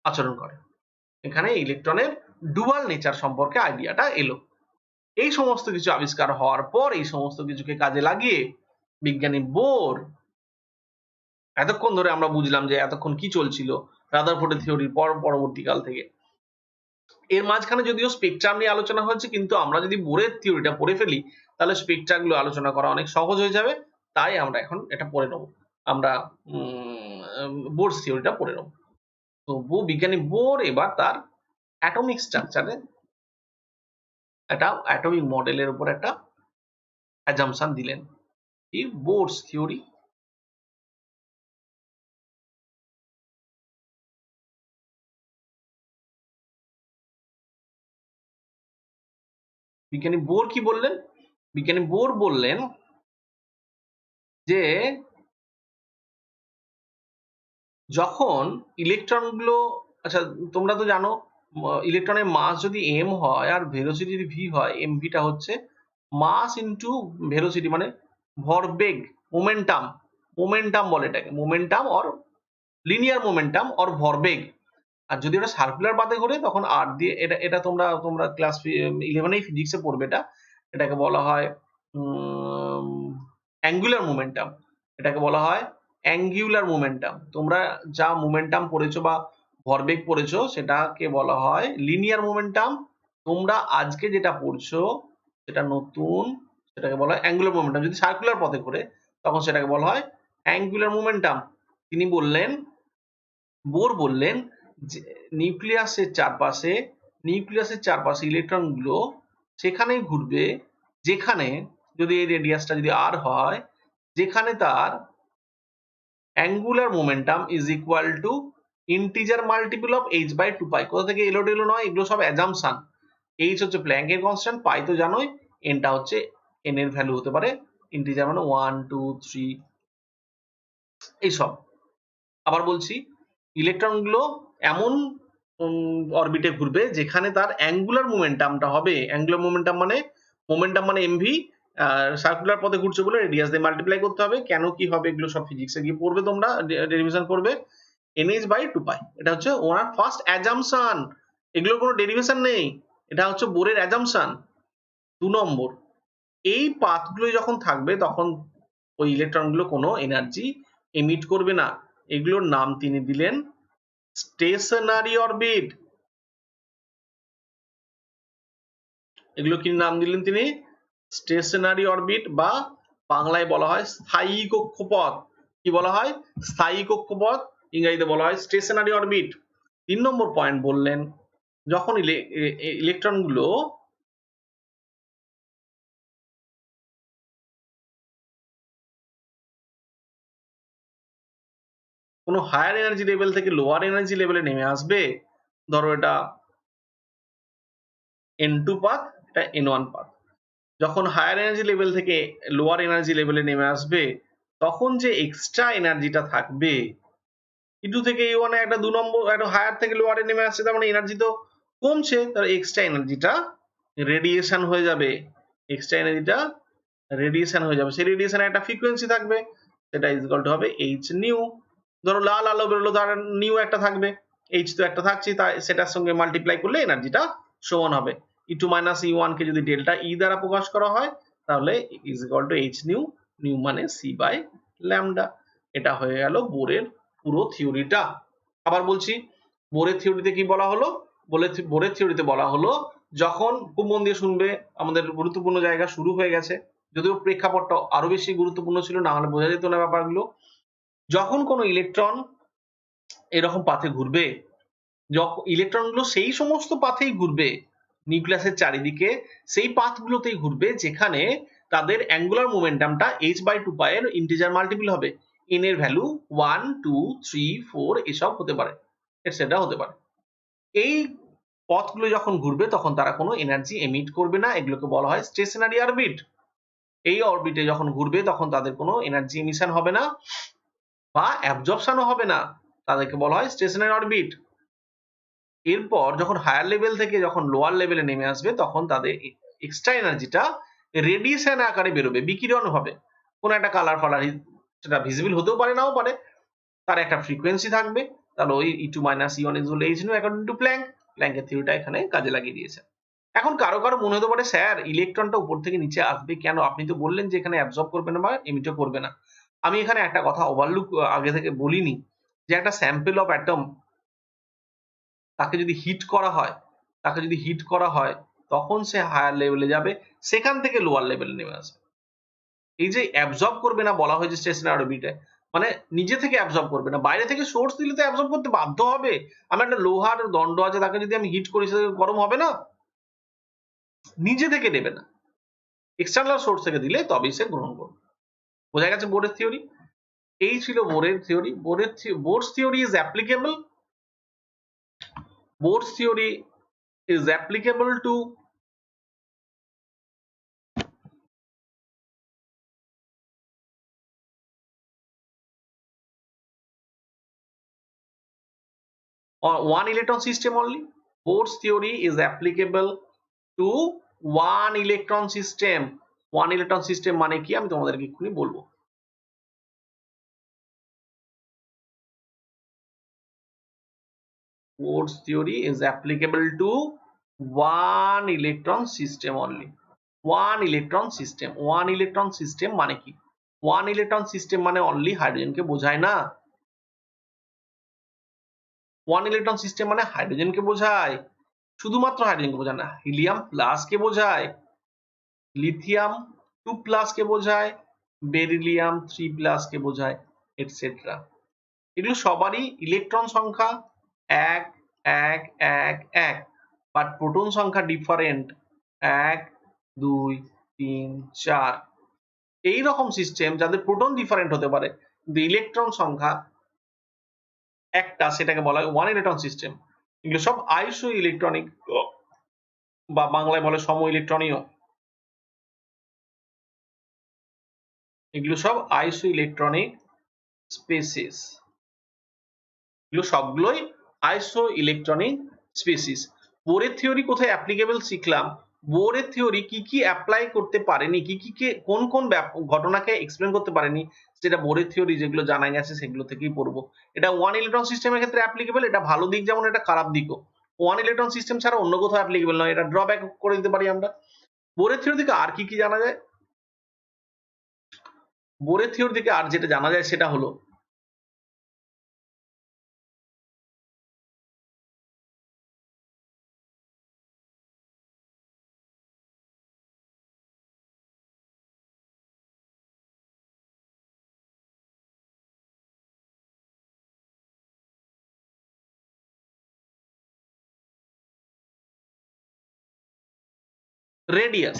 আচরণ করে। এখানে ইলেকট্রনের ডুয়াল নেচার সম্পর্কে আইডিয়াটা এলো। এই সমস্ত কিছু আবিষ্কার হওয়ার পর এই সমস্ত কিছুকে কাজে লাগিয়ে বিজ্ঞানী বোর, এতক্ষণ ধরে আমরা বুঝলাম যে এতক্ষণ কি চলছিল রাদারফোর্ডের থিওরির পরবর্তীকাল থেকে, এর মাঝখানে যদিও স্পেকট্রাম নিয়ে আলোচনা হয়েছে, কিন্তু আমরা যদি বোরের থিওরিটা পড়ে ফেলি তাহলে স্পেকট্রাম গুলো আলোচনা করা অনেক সহজ হয়ে যাবে। তাই আমরা এখন এটা পড়ে নেব, আমরা বোরস থিওরিটা পড়ে নেব। তো বিজ্ঞানী বোর এবার তার অ্যাটমিক স্ট্রাকচারে একটা অ্যাটমিক মডেলের উপর একটা অ্যাজাম্পশন দিলেন, কি বোরস থিওরি। বিজ্ঞানী বোর কি বললেন? বিজ্ঞানী বোর বললেন যে যখন ইলেকট্রনগুলো, আচ্ছা তোমরা তো জানো ইলেকট্রনের মাস যদি m হয় আর ভেলোসিটি যদি v হয়, mv টা হচ্ছে মাস ইনটু ভেলোসিটি, মানে ভরবেগ, মোমেন্টাম। মোমেন্টাম বলে এটাকে, momentum or linear momentum or ভরবেগ। আর যদি ওটা সার্কুলার পাথে ঘোরে তখন আর দিয়ে, এটা তোমরা ক্লাস 11 ফিজিক্সে পড়বে, এটাকে বলা হয় অ্যাঙ্গুলার মোমেন্টাম। এটাকে বলা হয় অ্যাঙ্গুলার মোমেন্টাম। তোমরা যা মোমেন্টাম পড়েছো বা ভরবেগ পড়েছো সেটাকে বলা হয় লিনিয়ার মোমেন্টাম। তোমরা আজকে যেটা পড়ছো সেটা নতুন, সেটাকে বলা হয় অ্যাঙ্গুলার মোমেন্টাম। যদি সার্কুলার পথে ঘোরে তখন সেটাকে বলা হয় অ্যাঙ্গুলার মোমেন্টাম। তিনি বললেন, বোর বললেন যে নিউক্লিয়াসের চারপাশে ইলেকট্রনগুলো সেখানেই ঘুরবে যেখানে, যদি এই রেডিয়াসটা যদি r হয়, যেখানে তার angular momentum is equal to integer multiple of h by 2 pi. কোথা থেকে এলো টেলো নয়, এগুলো সব অ্যাজাম্পশন। h হচ্ছে প্ল্যাঙ্কের কনস্ট্যান্ট, পাই তো জানোই, n টা হচ্ছে n এর ভ্যালু হতে পারে ইন্টিজার, মানে 1 2 3 এইসব। আবার বলছি, ইলেকট্রনগুলো এমন অরবিটে ঘুরবে যেখানে তার অ্যাঙ্গুলার মোমেন্টামটা হবে, অ্যাঙ্গুলার মোমেন্টাম মানে এমভি, সার্কুলার পথে ঘুরছে বলে রেডিয়াস দিয়ে মাল্টিপ্লাই করতে হবে। কেন কি হবে এগুলো সব ফিজিক্সে গিয়ে পড়বে, তোমরা ডেরিভেশন করবে। NH বাই 2 পাই, এটা হচ্ছে ওনার ফার্স্ট অ্যাজাম্পশন, এগুলোর কোনো ডেরিভেশন নেই, এটা হচ্ছে বোরের অ্যাজাম্পশন। 2 নম্বর, এই পাথগুলো যখন থাকবে তখন ওই ইলেকট্রনগুলো কোনো এনার্জি এমিট করবে না। এগুলোর নাম তিনি দিলেন স্টেশনারি অরবিট। এগুলো কি নাম দিলেন তিনি? স্টেশনারি অরবিট, বা বাংলায় বলা হয় স্থায়ী কক্ষপথ। কি বলা হয়? স্থায়ী কক্ষপথ, ইংরেজিতে বলা হয় স্টেশনারি অরবিট। 3 নম্বর পয়েন্ট বললেন, যখন ইলেকট্রনগুলো কোনো হায়ার এনার্জি লেভেল থেকে লোয়ার এনার্জি লেভেলে নেমে আসবে, ধরো এটা n2 পাথ, এটা n1 পাথ, যখন হায়ার এনার্জি লেভেল থেকে লোয়ার এনার্জি লেভেলে নেমে আসবে, তখন যে এক্সট্রা এনার্জিটা থাকবে, E2 থেকে E1 এ একটা 2 নম্বর একটা হায়ার থেকে লোয়ারে নেমে আসছে, তার মানে এনার্জি তো কমছে, তার এক্সট্রা এনার্জিটা রেডিয়েশন হয়ে যাবে। এক্সট্রা এনার্জিটা রেডিয়েশন হয়ে যাবে। সেই রেডিয়েশনের একটা ফ্রিকোয়েন্সি থাকবে, সেটা ইজ ইকুয়াল টু হবে এইচ নিউ। ধরো লাল আলো বেরোলো, তার নিউ একটা থাকবে, এইচ তো একটা থাকছেই, তাই সেটার সঙ্গে মাল্টিপ্লাই করলে এনার্জিটা সমান হবে। E2 মাইনাস E1 কে যদি ডেল্টা E দ্বারা প্রকাশ করা হয়, তাহলে is equal to h new, new মানে সি বাই ল্যামডা। এটা হয়ে গেল বোরের পুরো থিওরিটা। আবার বলছি, বোরের থিওরিতে কি বলা হলো? বোরের থিওরিতে বলা হলো, যখন, খুব মন দিয়ে শুনবে, আমাদের গুরুত্বপূর্ণ জায়গা শুরু হয়ে গেছে, যদিও প্রেক্ষাপটটা আরো বেশি গুরুত্বপূর্ণ ছিল, না হলে বোঝা যেত না ব্যাপারগুলো। যখন কোনো ইলেকট্রন এরকম পাথে ঘুরবে, ইলেকট্রন গুলো সেই সমস্ত পাথেই ঘুরবে, নিউক্লিয়াসের চারিদিকে সেই পাথগুলোতেই ঘুরবে যেখানে তাদের অ্যাঙ্গুলার মোমেন্টামটা h/2 পাই এর ইন্টিজার মাল্টিপল হবে। n এর ভ্যালু 1 2 3 4 এসব হতে পারে, এটসেট্রা হতে পারে। এই পথগুলো যখন ঘুরবে তখন তারা কোনো এনার্জি এমিট করবে না, এগুলোকে বলা হয় স্টেশনারি অরবিট। এই অরবিটে যখন ঘুরবে তখন তাদের কোনো এনার্জি এমিশন হবে না বা অ্যাবজর্পশনও হবে না, তাদেরকে বলা হয় স্টেশনারি অরবিট। এরপর যখন হায়ার লেভেল থেকে যখন লোয়ার লেভেলে নেমে আসবে, তখন তাদের এক্সট্রা এনার্জিটা রেডিয়েশন আকারে বেরোবে, বিকিরণ হবে, কোন একটা কালার ফালার, সেটা ভিজিবল হতেও পারে, নাও পারে, তার একটা ফ্রিকোয়েন্সি থাকবে। তাহলে ওই E2 minus E1 is h nu according to Planck. প্ল্যাঙ্কের থিওরিটা এখানে কাজে লাগিয়ে দিয়েছে। এখন কারো কারো মনে হতে পারে, স্যার ইলেকট্রনটা উপর থেকে নিচে আসবে কেন? আপনি তো বললেন যে এখানে অ্যাবজর্ব করবে না বা এমিটও করবে না। আমি এখানে একটা কথা ওভারলুক আগে থেকে বলিনি, যে একটা স্যাম্পল অফ অ্যাটম, তাকে যদি হিট করা হয়, তখন সে হায়ার লেভেলে যাবে, সেখান থেকে লোয়ার লেভেলে নেমে আসবে। এই যে অ্যাবজর্ব করবে না বলা হয়েছে স্টেশনারি অরবিটে, মানে নিজে থেকে অ্যাবজর্ব করবে না, বাইরে থেকে সোর্স দিলে তো অ্যাবজর্ব করতে বাধ্য হবে। আমার একটা লোহার দণ্ড আছে, তাকে যদি আমি হিট করি, সেটা গরম হবে না? নিজে থেকে নেবে না, এক্সটার্নাল সোর্স থেকে দিলে তবেই সে গ্রহণ করবে। বোঝা গেছে বোরের থিওরি? এই ছিল বোরের থিওরি। Bohr's theory is applicable, Bohr's theory is applicable to one electron system only. Bohr's theory is applicable to one electron system. One electron system মানে কি আমি তোমাদেরকে এক্ষুনি বলবো। Bohr's theory is applicable to one electron system only. One electron system. One electron system মানে কি? One electron system মানে only হাইড্রোজেনকে বোঝায় না। One electron system মানে হাইড্রোজেনকে বোঝায়, শুধুমাত্র হাইড্রোজেনকে বোঝায় না, হিলিয়াম প্লাস কে বোঝায়, লিথিয়াম 2 প্লাস কে বোঝায়, বেরিলিয়াম 3 প্লাস কে বোঝায়, এটসেট্রা। এগুলো সবারই ইলেকট্রন সংখ্যা 1 1 1 1, বাট প্রোটন সংখ্যা ডিফারেন্ট, 1 2 3 4। এই রকম সিস্টেম যাদের প্রোটন ডিফারেন্ট হতে পারে কিন্তু ইলেকট্রন সংখ্যা একটা, সেটাকে বলা হয় ওয়ান ইলেকট্রন সিস্টেম। এগুলো সব আইসো ইলেকট্রনিক, বা বাংলায় বলে সম ইলেকট্রনীয়। এগুলো সব আইসো ইলেকট্রনিক স্পেসিস, এগুলো সবগুলোই আইসো ইলেকট্রনিক স্পেসিস। বোরের থিওরি কোথায় অ্যাপ্লিকেবল শিখলাম, বোরের থিওরি কি কি অ্যাপ্লাই করতে পারেনি, কি কি কোন কোন ঘটনাকে এক্সপ্লেন করতে পারেনি, সেটা বোরের থিওরি যেগুলো জানা গেছে সেগুলো থেকেই পড়বো। এটা ওয়ান ইলেকট্রন সিস্টেমের ক্ষেত্রে অ্যাপ্লিকেবল, এটা ভালো দিক যেমন এটা খারাপ দিকও। ওয়ান ইলেকট্রন সিস্টেম ছাড়া অন্য কোথাও অ্যাপ্লিকেবল নয়, এটা ড্রব্যাক করে দিতে পারি আমরা। বোরের থিওরি থেকে আর কি কি জানা যায়? বোরের থিওরি থেকে আর যেটা জানা যায় সেটা হলো, radius,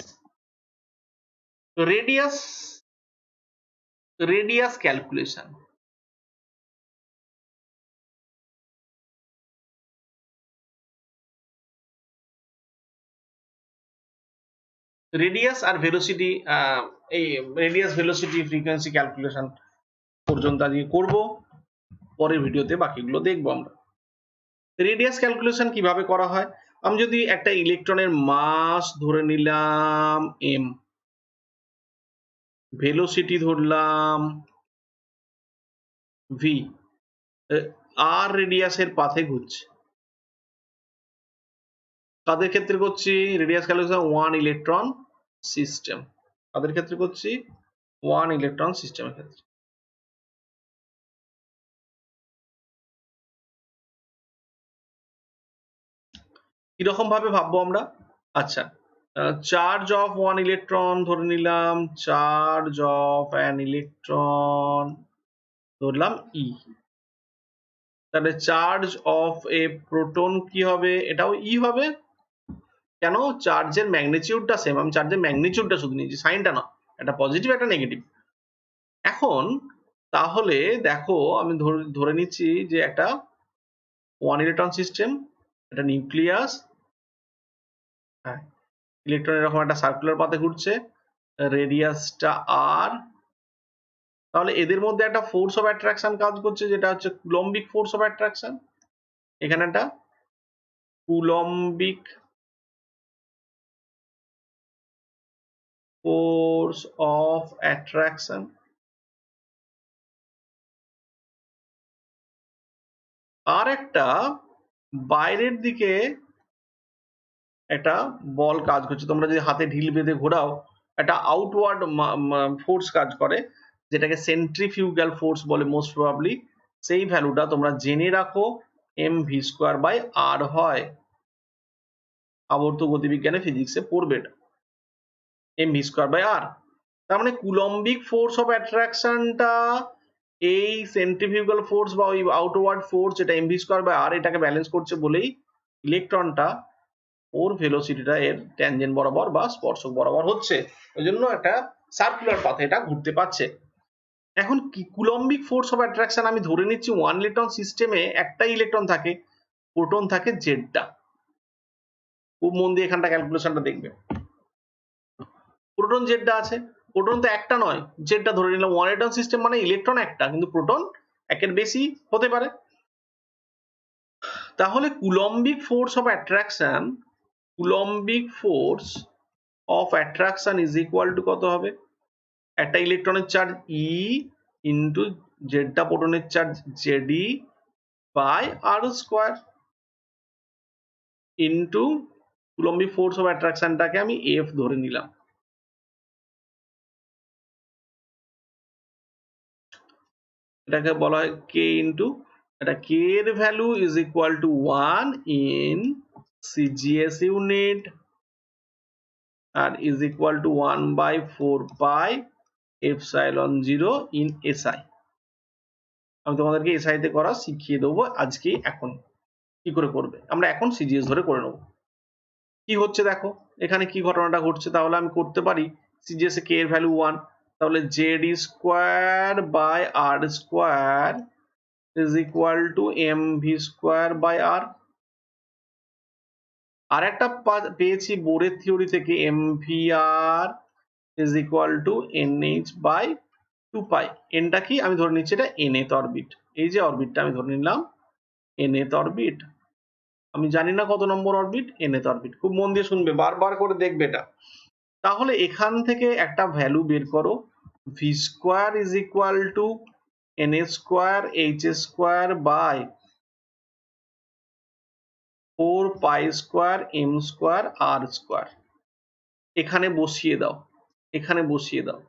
radius radius calculation. Radius আর ভেলোসিটি, এই রেডিয়াস ভেলোসিটি ফ্রিকোয়েন্সি ক্যালকুলেশন পর্যন্ত আজকে করব, পরের ভিডিওতে বাকিগুলো দেখবো আমরা। রেডিয়াস ক্যালকুলেশন কিভাবে করা হয়, আমি যদি একটা ইলেকট্রনের মাস ধরে নিলাম m, ভেলোসিটি ধরলাম v, আর রেডিয়াসের পাথে ঘুরছে, তাদের ক্ষেত্রে করছি রেডিয়াস ক্যালকুলেশন 1 ইলেকট্রন সিস্টেম, তাদের ক্ষেত্রে করছি 1 ইলেকট্রন সিস্টেমের ক্ষেত্রে। কিরকম ভাবে ভাববো আমরা, আচ্ছা, চার্জ অফ 1 ইলেকট্রন ধরে নিলাম, চার্জ অফ অ্যান ইলেকট্রন ধরলাম ই, তাহলে চার্জ অফ এ প্রোটন কি হবে, এটাও ই হবে, কেন, চার্জের ম্যাগনিটিউডটা সেম, আমি চার্জের ম্যাগনিটিউডটা শুধু নিয়েছি, সাইনটা না, একটা পজিটিভ একটা নেগেটিভ। এখন তাহলে দেখো আমি ধরে নিচ্ছি যে একটা 1 ইলেকট্রন সিস্টেম, একটা নিউক্লিয়াস, হ্যাঁ, ইলেকট্রন এরকম একটা সার্কুলার পাথে ঘুরছে, রেডিয়াসটা আর, তাহলে এদের মধ্যে একটা ফোর্স অফ অ্যাট্রাকশন কাজ করছে যেটা হচ্ছে কুলম্বিক ফোর্স অফ অ্যাট্রাকশন, এখানে একটা কুলম্বিক ফোর্স অফ অ্যাট্রাকশন, আর একটা বাইরের দিকে একটা বল কাজ করছে, তোমরা যদি হাতে ঢিল বেঁধে ঘোরাও একটা আউটওয়ার্ড ফোর্স কাজ করে, যেটাকে সেন্ট্রিফিউগাল ফোর্স বলে মোস্ট প্রবাবলি, সেই ভ্যালুটা তোমরা জেনে রাখো mv²/r হয়, আবর্ত গতিবিজ্ঞানে ফিজিক্সে পড়বে এটা, mv²/r, তার মানে কুলম্বিক ফোর্স অফ অ্যাট্রাকশনটা এই সেন্ট্রিফিউগাল ফোর্স বা ওই আউটওয়ার্ড ফোর্স যেটা mv²/r এটাকে ব্যালেন্স করছে বলেই ইলেকট্রনটা ওর ভেলোসিটিটা এর ট্যানজেন্ট বরাবর বা স্পর্শক বরাবর হচ্ছে, ওই জন্য একটা সার্কুলার পাথে এটা ঘুরতে পারছে। এখন কি কুলম্বিক ফোর্স অফ অ্যাট্রাকশন আমি ধরে নিচ্ছি 1 ইলেকট্রন সিস্টেমে একটাই ইলেকট্রন থাকে, প্রোটন থাকে জেডটা, খুব মন দিয়ে এখানটা ক্যালকুলেশনটা দেখবে, প্রোটন জেডটা আছে, প্রোটন তো একটা নয়, জেডটা ধরে নিলাম, 1 ইলেকট্রন সিস্টেম মানে ইলেকট্রন একটা কিন্তু প্রোটন একের বেশি হতে পারে, তাহলে coulombic force of attraction, coulombic force of attraction is equal to কত হবে, একটা ইলেকট্রনের চার্জ ই ইন্টু জেডটা প্রোটনের চার্জ জেডি by r square into coulombic force of অ্যাট্রাকশনটাকে আমি এফ ধরে নিলাম, এটাকে বলা হয় কে ইন্টু, এটা কে এর value is equal to 1 in CGS unit আর is equal to 1/4 pi epsilon 0 in SI. আমি তোমাদেরকে এসআই তে করা শিখিয়ে দেবো আজকে, এখন কি করে করবে, আমরা এখন সিজিএস ধরে করে নেবো। কি হচ্ছে দেখো, এখানে কি ঘটনাটা ঘটছে, তাহলে আমি করতে পারি সিজিএস এ কে এর ভ্যালু 1, তাহলে Z square by r square is equal to mv²/r। আর একটা পেয়েছি বোরের থিওরি থেকে, mvr is equal to nh/2π, এনটা কি আমি ধরে নিচ্ছি এটা nth অরবিট, এই যে অরবিটটা আমি ধরে নিলাম nth অরবিট, আমি জানি না কত নম্বর অরবিট, nth অরবিট, খুব মন দিয়ে শুনবে, বারবার করে দেখবে এটা। তাহলে এখান থেকে একটা ভ্যালু বের করো, v² is equal two nh²/4π²m²r², এখানে বসিয়ে দাও, এখানে বসিয়ে দাও,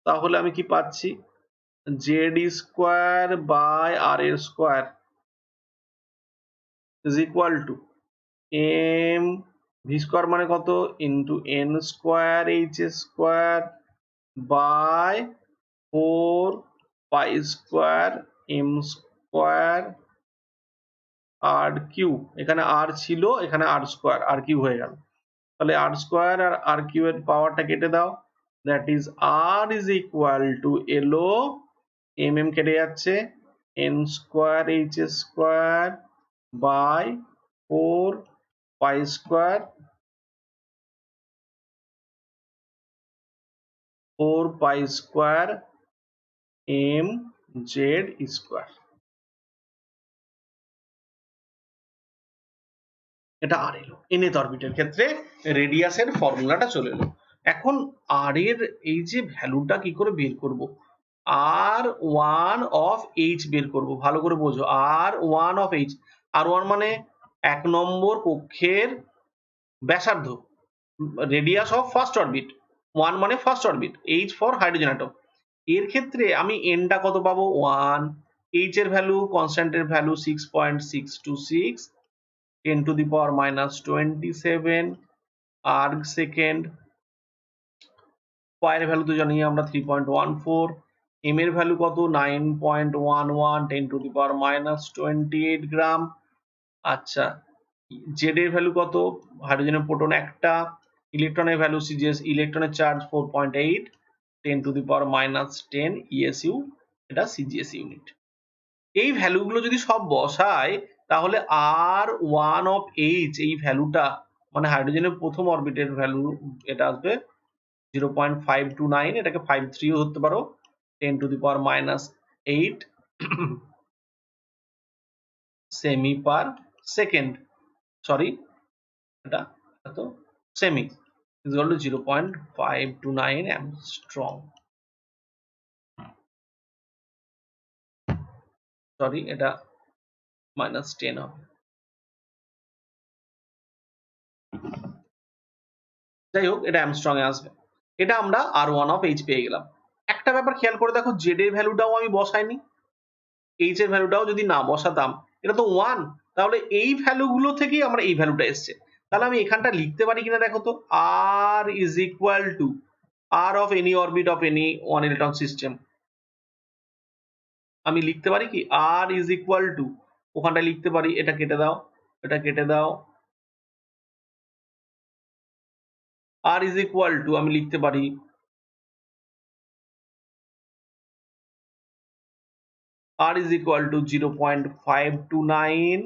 তাহলে আমি কি পাচ্ছি, z²/r² is equal two v² মানে কত ইন্টু n²h² বাই 4π²m²r³, এখানে r ছিল, এখানে r² হয়ে গেল, তাহলে r² আর r³ এর পাওয়ারটা কেটে দাও, that is r is equal two এলো mm কেটে যাচ্ছে n²h² by 4π² 4 pi square mz square। এটা আর এলো nth অরবিটের ক্ষেত্রে রেডিয়াসের ফর্মুলাটা চলে এলো। এখন আর এর এই যে ভ্যালুটা কি করে বের করব, r1 of h বের করব, ভালো করে বোঝো, r1 of h, r1 মানে 1 নম্বর কক্ষের ব্যাসার্ধ, রেডিয়াস অফ ফার্স্ট অরবিট, 1 মানে first orbit, h for hydrogen atom. এর ক্ষেত্রে আমি n টা কত পাবো 1, h এর value, কনস্ট্যান্টের value 6.626, 10 to the power minus 27 arg second, পায়ের ভ্যালু তো জানি আমরা 3.14, m এর ভ্যালু কত 9.11, 10 to the power minus 28 গ্রাম। আচ্ছা, z এর ভ্যালু কত, হাইড্রোজেনের প্রোটন একটা, ইলেকট্রনের ভ্যালু CGS, ইলেকট্রনের charge 4.8, 10 to the power minus 10 ESU, এটা CGS ইউনিট। এই ভ্যালুগুলো যদি সব বসাই তাহলে r1 of h, এই ভ্যালুটা মানে হাইড্রোজেনের প্রথম অরবিটের ভ্যালু, এটা আসবে 0.529, এটাকে 53 ও ধরতে পারো, 10 to the power minus 8 semi per second, sorry এটা এত semi, is equal to 0.529 angstrom, sorry এটা মাইনাস 10 হবে। যাই হোক, এটা অ্যামস্ট্রং এ আসবে। এটা আমরা r1 of h পেয়ে গেলাম। একটা ব্যাপার খেয়াল করে দেখো, z এর ভ্যালুটাও আমি বসাইনি, h এর ভ্যালুটাও যদি না বসাতাম, এটা তো 1, তাহলে এই ভ্যালুগুলো থেকেই আমরা এই ভ্যালুটা এসছে। তাহলে আমি এখানটা লিখতে পারি কিনা দেখো তো, r is equal to r of any orbit of any one electron system, আমি লিখতে পারি কি r is equal to, ওখানটা লিখতে পারি, এটা কেটে দাও, এটা কেটে দাও, r is equal to আমি লিখতে পারি r is equal to 0.529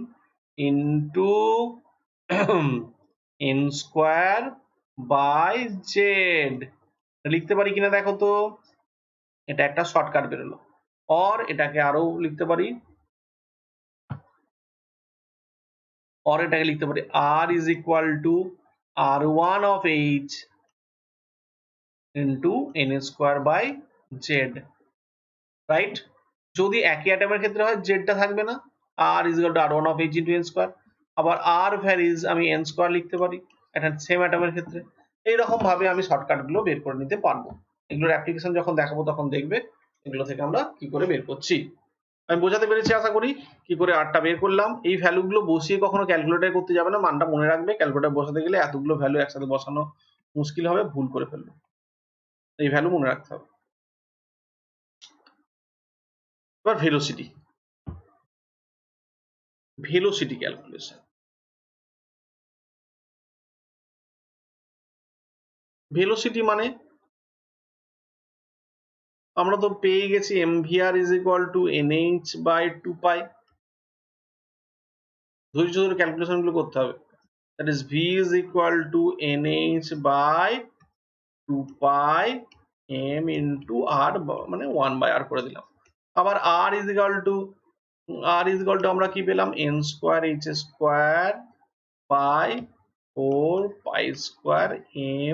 into n square by z, লিখতে পারি কিনা দেখো তো, এটা একটা শর্টকাট বেরোলো। অর এটাকে আরো লিখতে পারি, অর এটাকে লিখতে পারি r is equal to r1 of h into n square by z, right. যদি একই অ্যাটমের ক্ষেত্রে হয় z টা থাকবে না, r is equal to r1 of h into n square, আবার r ভ্যালিজ আমি n square লিখতে পারি এটা সেম অ্যাটমের ক্ষেত্রে। এইরকম ভাবে আমি শর্টকাট গুলো বের করে নিতে পারবো, এগুলোর অ্যাপ্লিকেশন যখন দেখাবো তখন দেখবে এগুলো থেকে আমরা কি করে বের করছি। আমি বোঝাতে পেরেছি আশা করি, কি করে আরটা বের করলাম। এই ভ্যালু গুলো বসিয়ে কখনো ক্যালকুলেটর করতে যাবে না, মানটা মনে রাখবে, ক্যালকুলেটর বসাতে গেলে এতগুলো ভ্যালু একসাথে বসানো মুশকিল হবে, ভুল করে ফেলবে, এই ভ্যালু মনে রাখতে হবে। এবার ভেলোসিটি, ভেলোসিটি ক্যালকুলেশন। ভেলোসিটি মানে আমরা তো পেয়ে গেছি mvr is equal to nh by 2 pi, ধৈর্য ধরে ক্যালকুলেশন গুলো করতে হবে, that is v is equal to nh by 2 pi m into r, মানে 1 by r করে দিলাম। আবার r is equal to আমরা কি পেলাম, n square h square by 4 pi square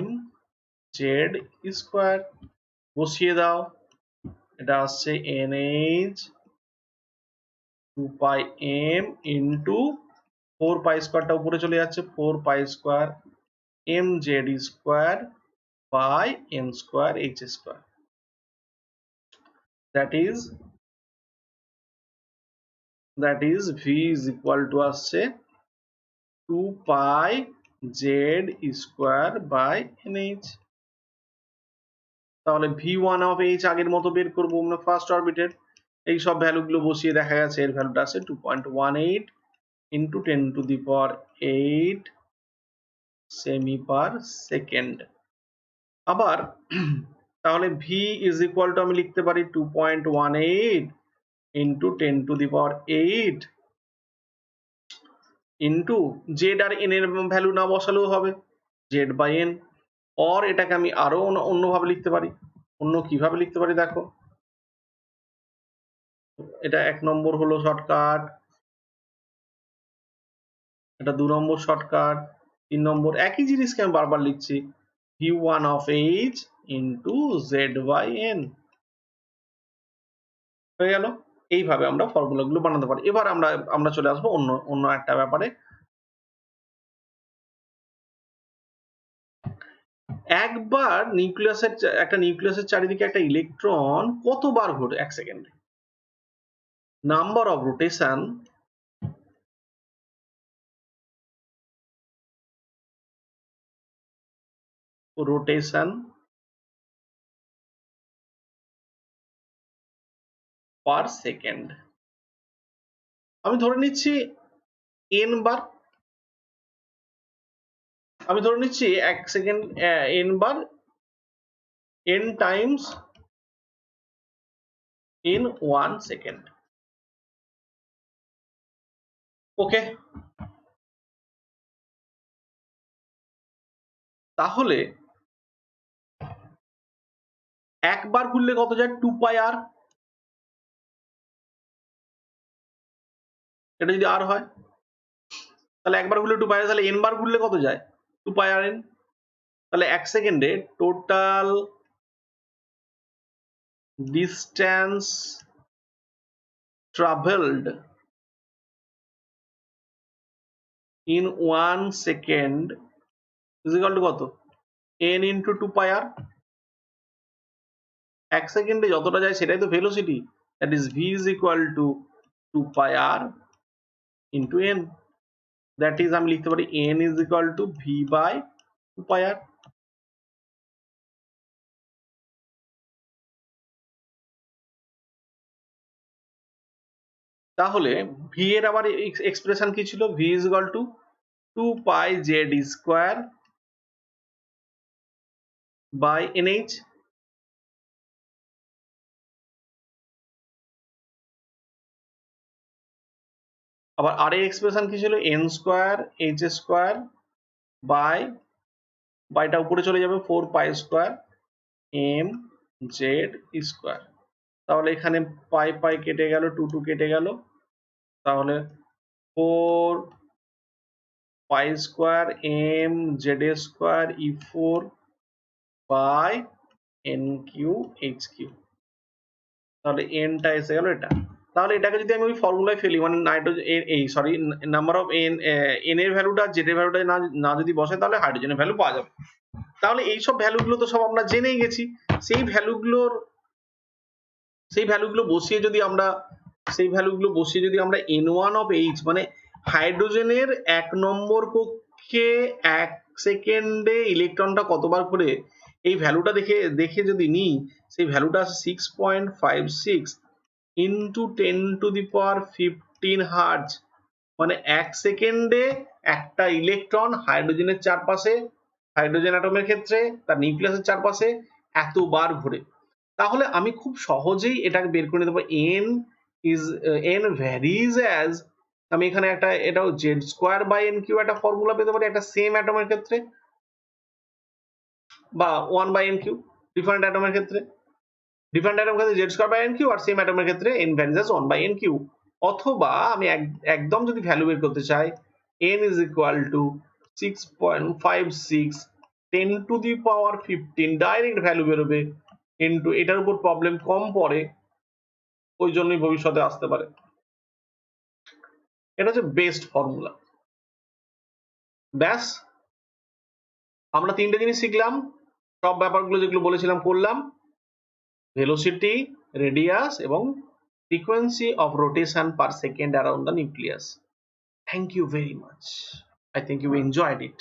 m z square, বসিয়ে দাও, এটা আসছে nh 2 pi m into 4 pi square টা উপরে চলে যাচ্ছে, 4 pi square mz square by n square h square, that is v is equal to আসছে 2 pi z square by nh। তাহলে v1 of h আগের মতো বের করবো আমরা ফার্স্ট অরবিটের, এই সব ভ্যালু গুলো বসিয়ে দেখা গেছে এর ভ্যালুটা আছে 2.18 into 10 to the power 8 semi per second. আবার তাহলে v is equal to আমি লিখতে পারি 2.18 into 10 to the power 8 into z R n এর ভ্যালু না বসালেও হবে, z by n, or এটাকে আমি আরো অন্যভাবে লিখতে পারি, অন্য কিভাবে লিখতে পারি দেখো, এটা 1 নম্বর হলো শর্টকাট, এটা 2 নম্বর শর্টকাট, 3 নম্বর একই জিনিসকে আমি বারবার লিখছি v1 of h into z by n হয়ে গেল। এইভাবে আমরা ফর্মুলা গুলো বানাতে পারি। এবার আমরা চলে আসবো অন্য একটা ব্যাপারে। একবার একটা নিউক্লিয়াসের চারিদিকে একটা ইলেকট্রন কতবার ঘোরে 1 সেকেন্ডে? Number of rotation per second। আমি ধরে নিচ্ছি n বার, আমি ধরে নিচ্ছি 1 সেকেন্ড n বার, n times in 1 second. Okay, তাহলে একবার ঘুরলে কত যায়? 2 পাই আর। এটা যদি আর হয় তাহলে একবার ঘুরলে 2 পাই আর, তাহলে n বার ঘুরলে কত যায়? 2 পাই আর n। তাহলে 1 সেকেন্ডে total distance traveled in 1 second is equal to কত? n into 2 pi r। 1 সেকেন্ডে যতটা যায় সেটাই তো velocity, that is v is equal to 2 pi r into n, that is আমি লিখতে পারি n is equal to v by 2 pi r। তাহলে v এর আবার এক্সপ্রেশন কি ছিল? v is equal to 2 pi z square by nh। আবার r এর এক্সপ্রেশন কি ছিল? n square h square by, বাইটা উপরে চলে যাবে 4 pi square m z square. তাহলে এখানে পাই পাই কেটে গেল, 2 2 কেটে গেল, তাহলে 4 pi square m z square e4 by n Q h Q. তাহলে n টা এসে গেল এটা। তাহলে এটাকে যদি আমি ওই ফর্মুলায় ফেলি, মানে নাইট্রোজেন নাম্বার অফ n এর ভ্যালুটা z এর ভ্যালুটা না যদি বসে, তাহলে হাইড্রোজেনের ভ্যালু পাওয়া যাবে। তাহলে এইসব ভ্যালুগুলো তো সব আমরা জেনেই গেছি। সেই ভ্যালুগুলো বসিয়ে যদি আমরা n1 of h মানে হাইড্রোজেনের 1 নম্বর কক্ষে 1 সেকেন্ডে ইলেকট্রনটা কতবার ঘোরে এই ভ্যালুটা দেখে যদি নিই, সেই ভ্যালুটা আছে 6.56 into 10 to the power 15 hertz. মানে 1 সেকেন্ডে একটা ইলেকট্রন হাইড্রোজেনের চারপাশে, হাইড্রোজেন অ্যাটমের ক্ষেত্রে তার নিউক্লিয়াসের চারপাশে এতবার ঘোরে। তাহলে আমি খুব সহজেই এটাকে বের করে নিতে পারি। n varies as, আমি এখানে এটাও z square by n cube একটা ফর্মুলা পেতে পারি একটা সেম অ্যাটমের ক্ষেত্রে, বা 1 বাই n কিউ ডিফারেন্ট অ্যাটমের ক্ষেত্রে, z square by n cube, আর সেম অ্যাটমের ক্ষেত্রে n varies as 1 by n cube. অথবা আমি একদম যদি ভ্যালু বের করতে চাই, n is equal to 6.56 10 to the power 15 direct value বেরোবে, কিন্তু এটার উপর প্রবলেম কম পড়ে, ওই জন্যই ভবিষ্যতে আসতে পারে। এটা হচ্ছে বেস্ট ফর্মুলা। ব্যাস, আমরা 3টে জিনিস শিখলাম, সব ব্যাপারগুলো যেগুলো বলেছিলাম করলাম, ভেলোসিটি, রেডিয়াস এবং frequency of rotation per second around the nucleus. Thank you very much. I think you enjoyed it.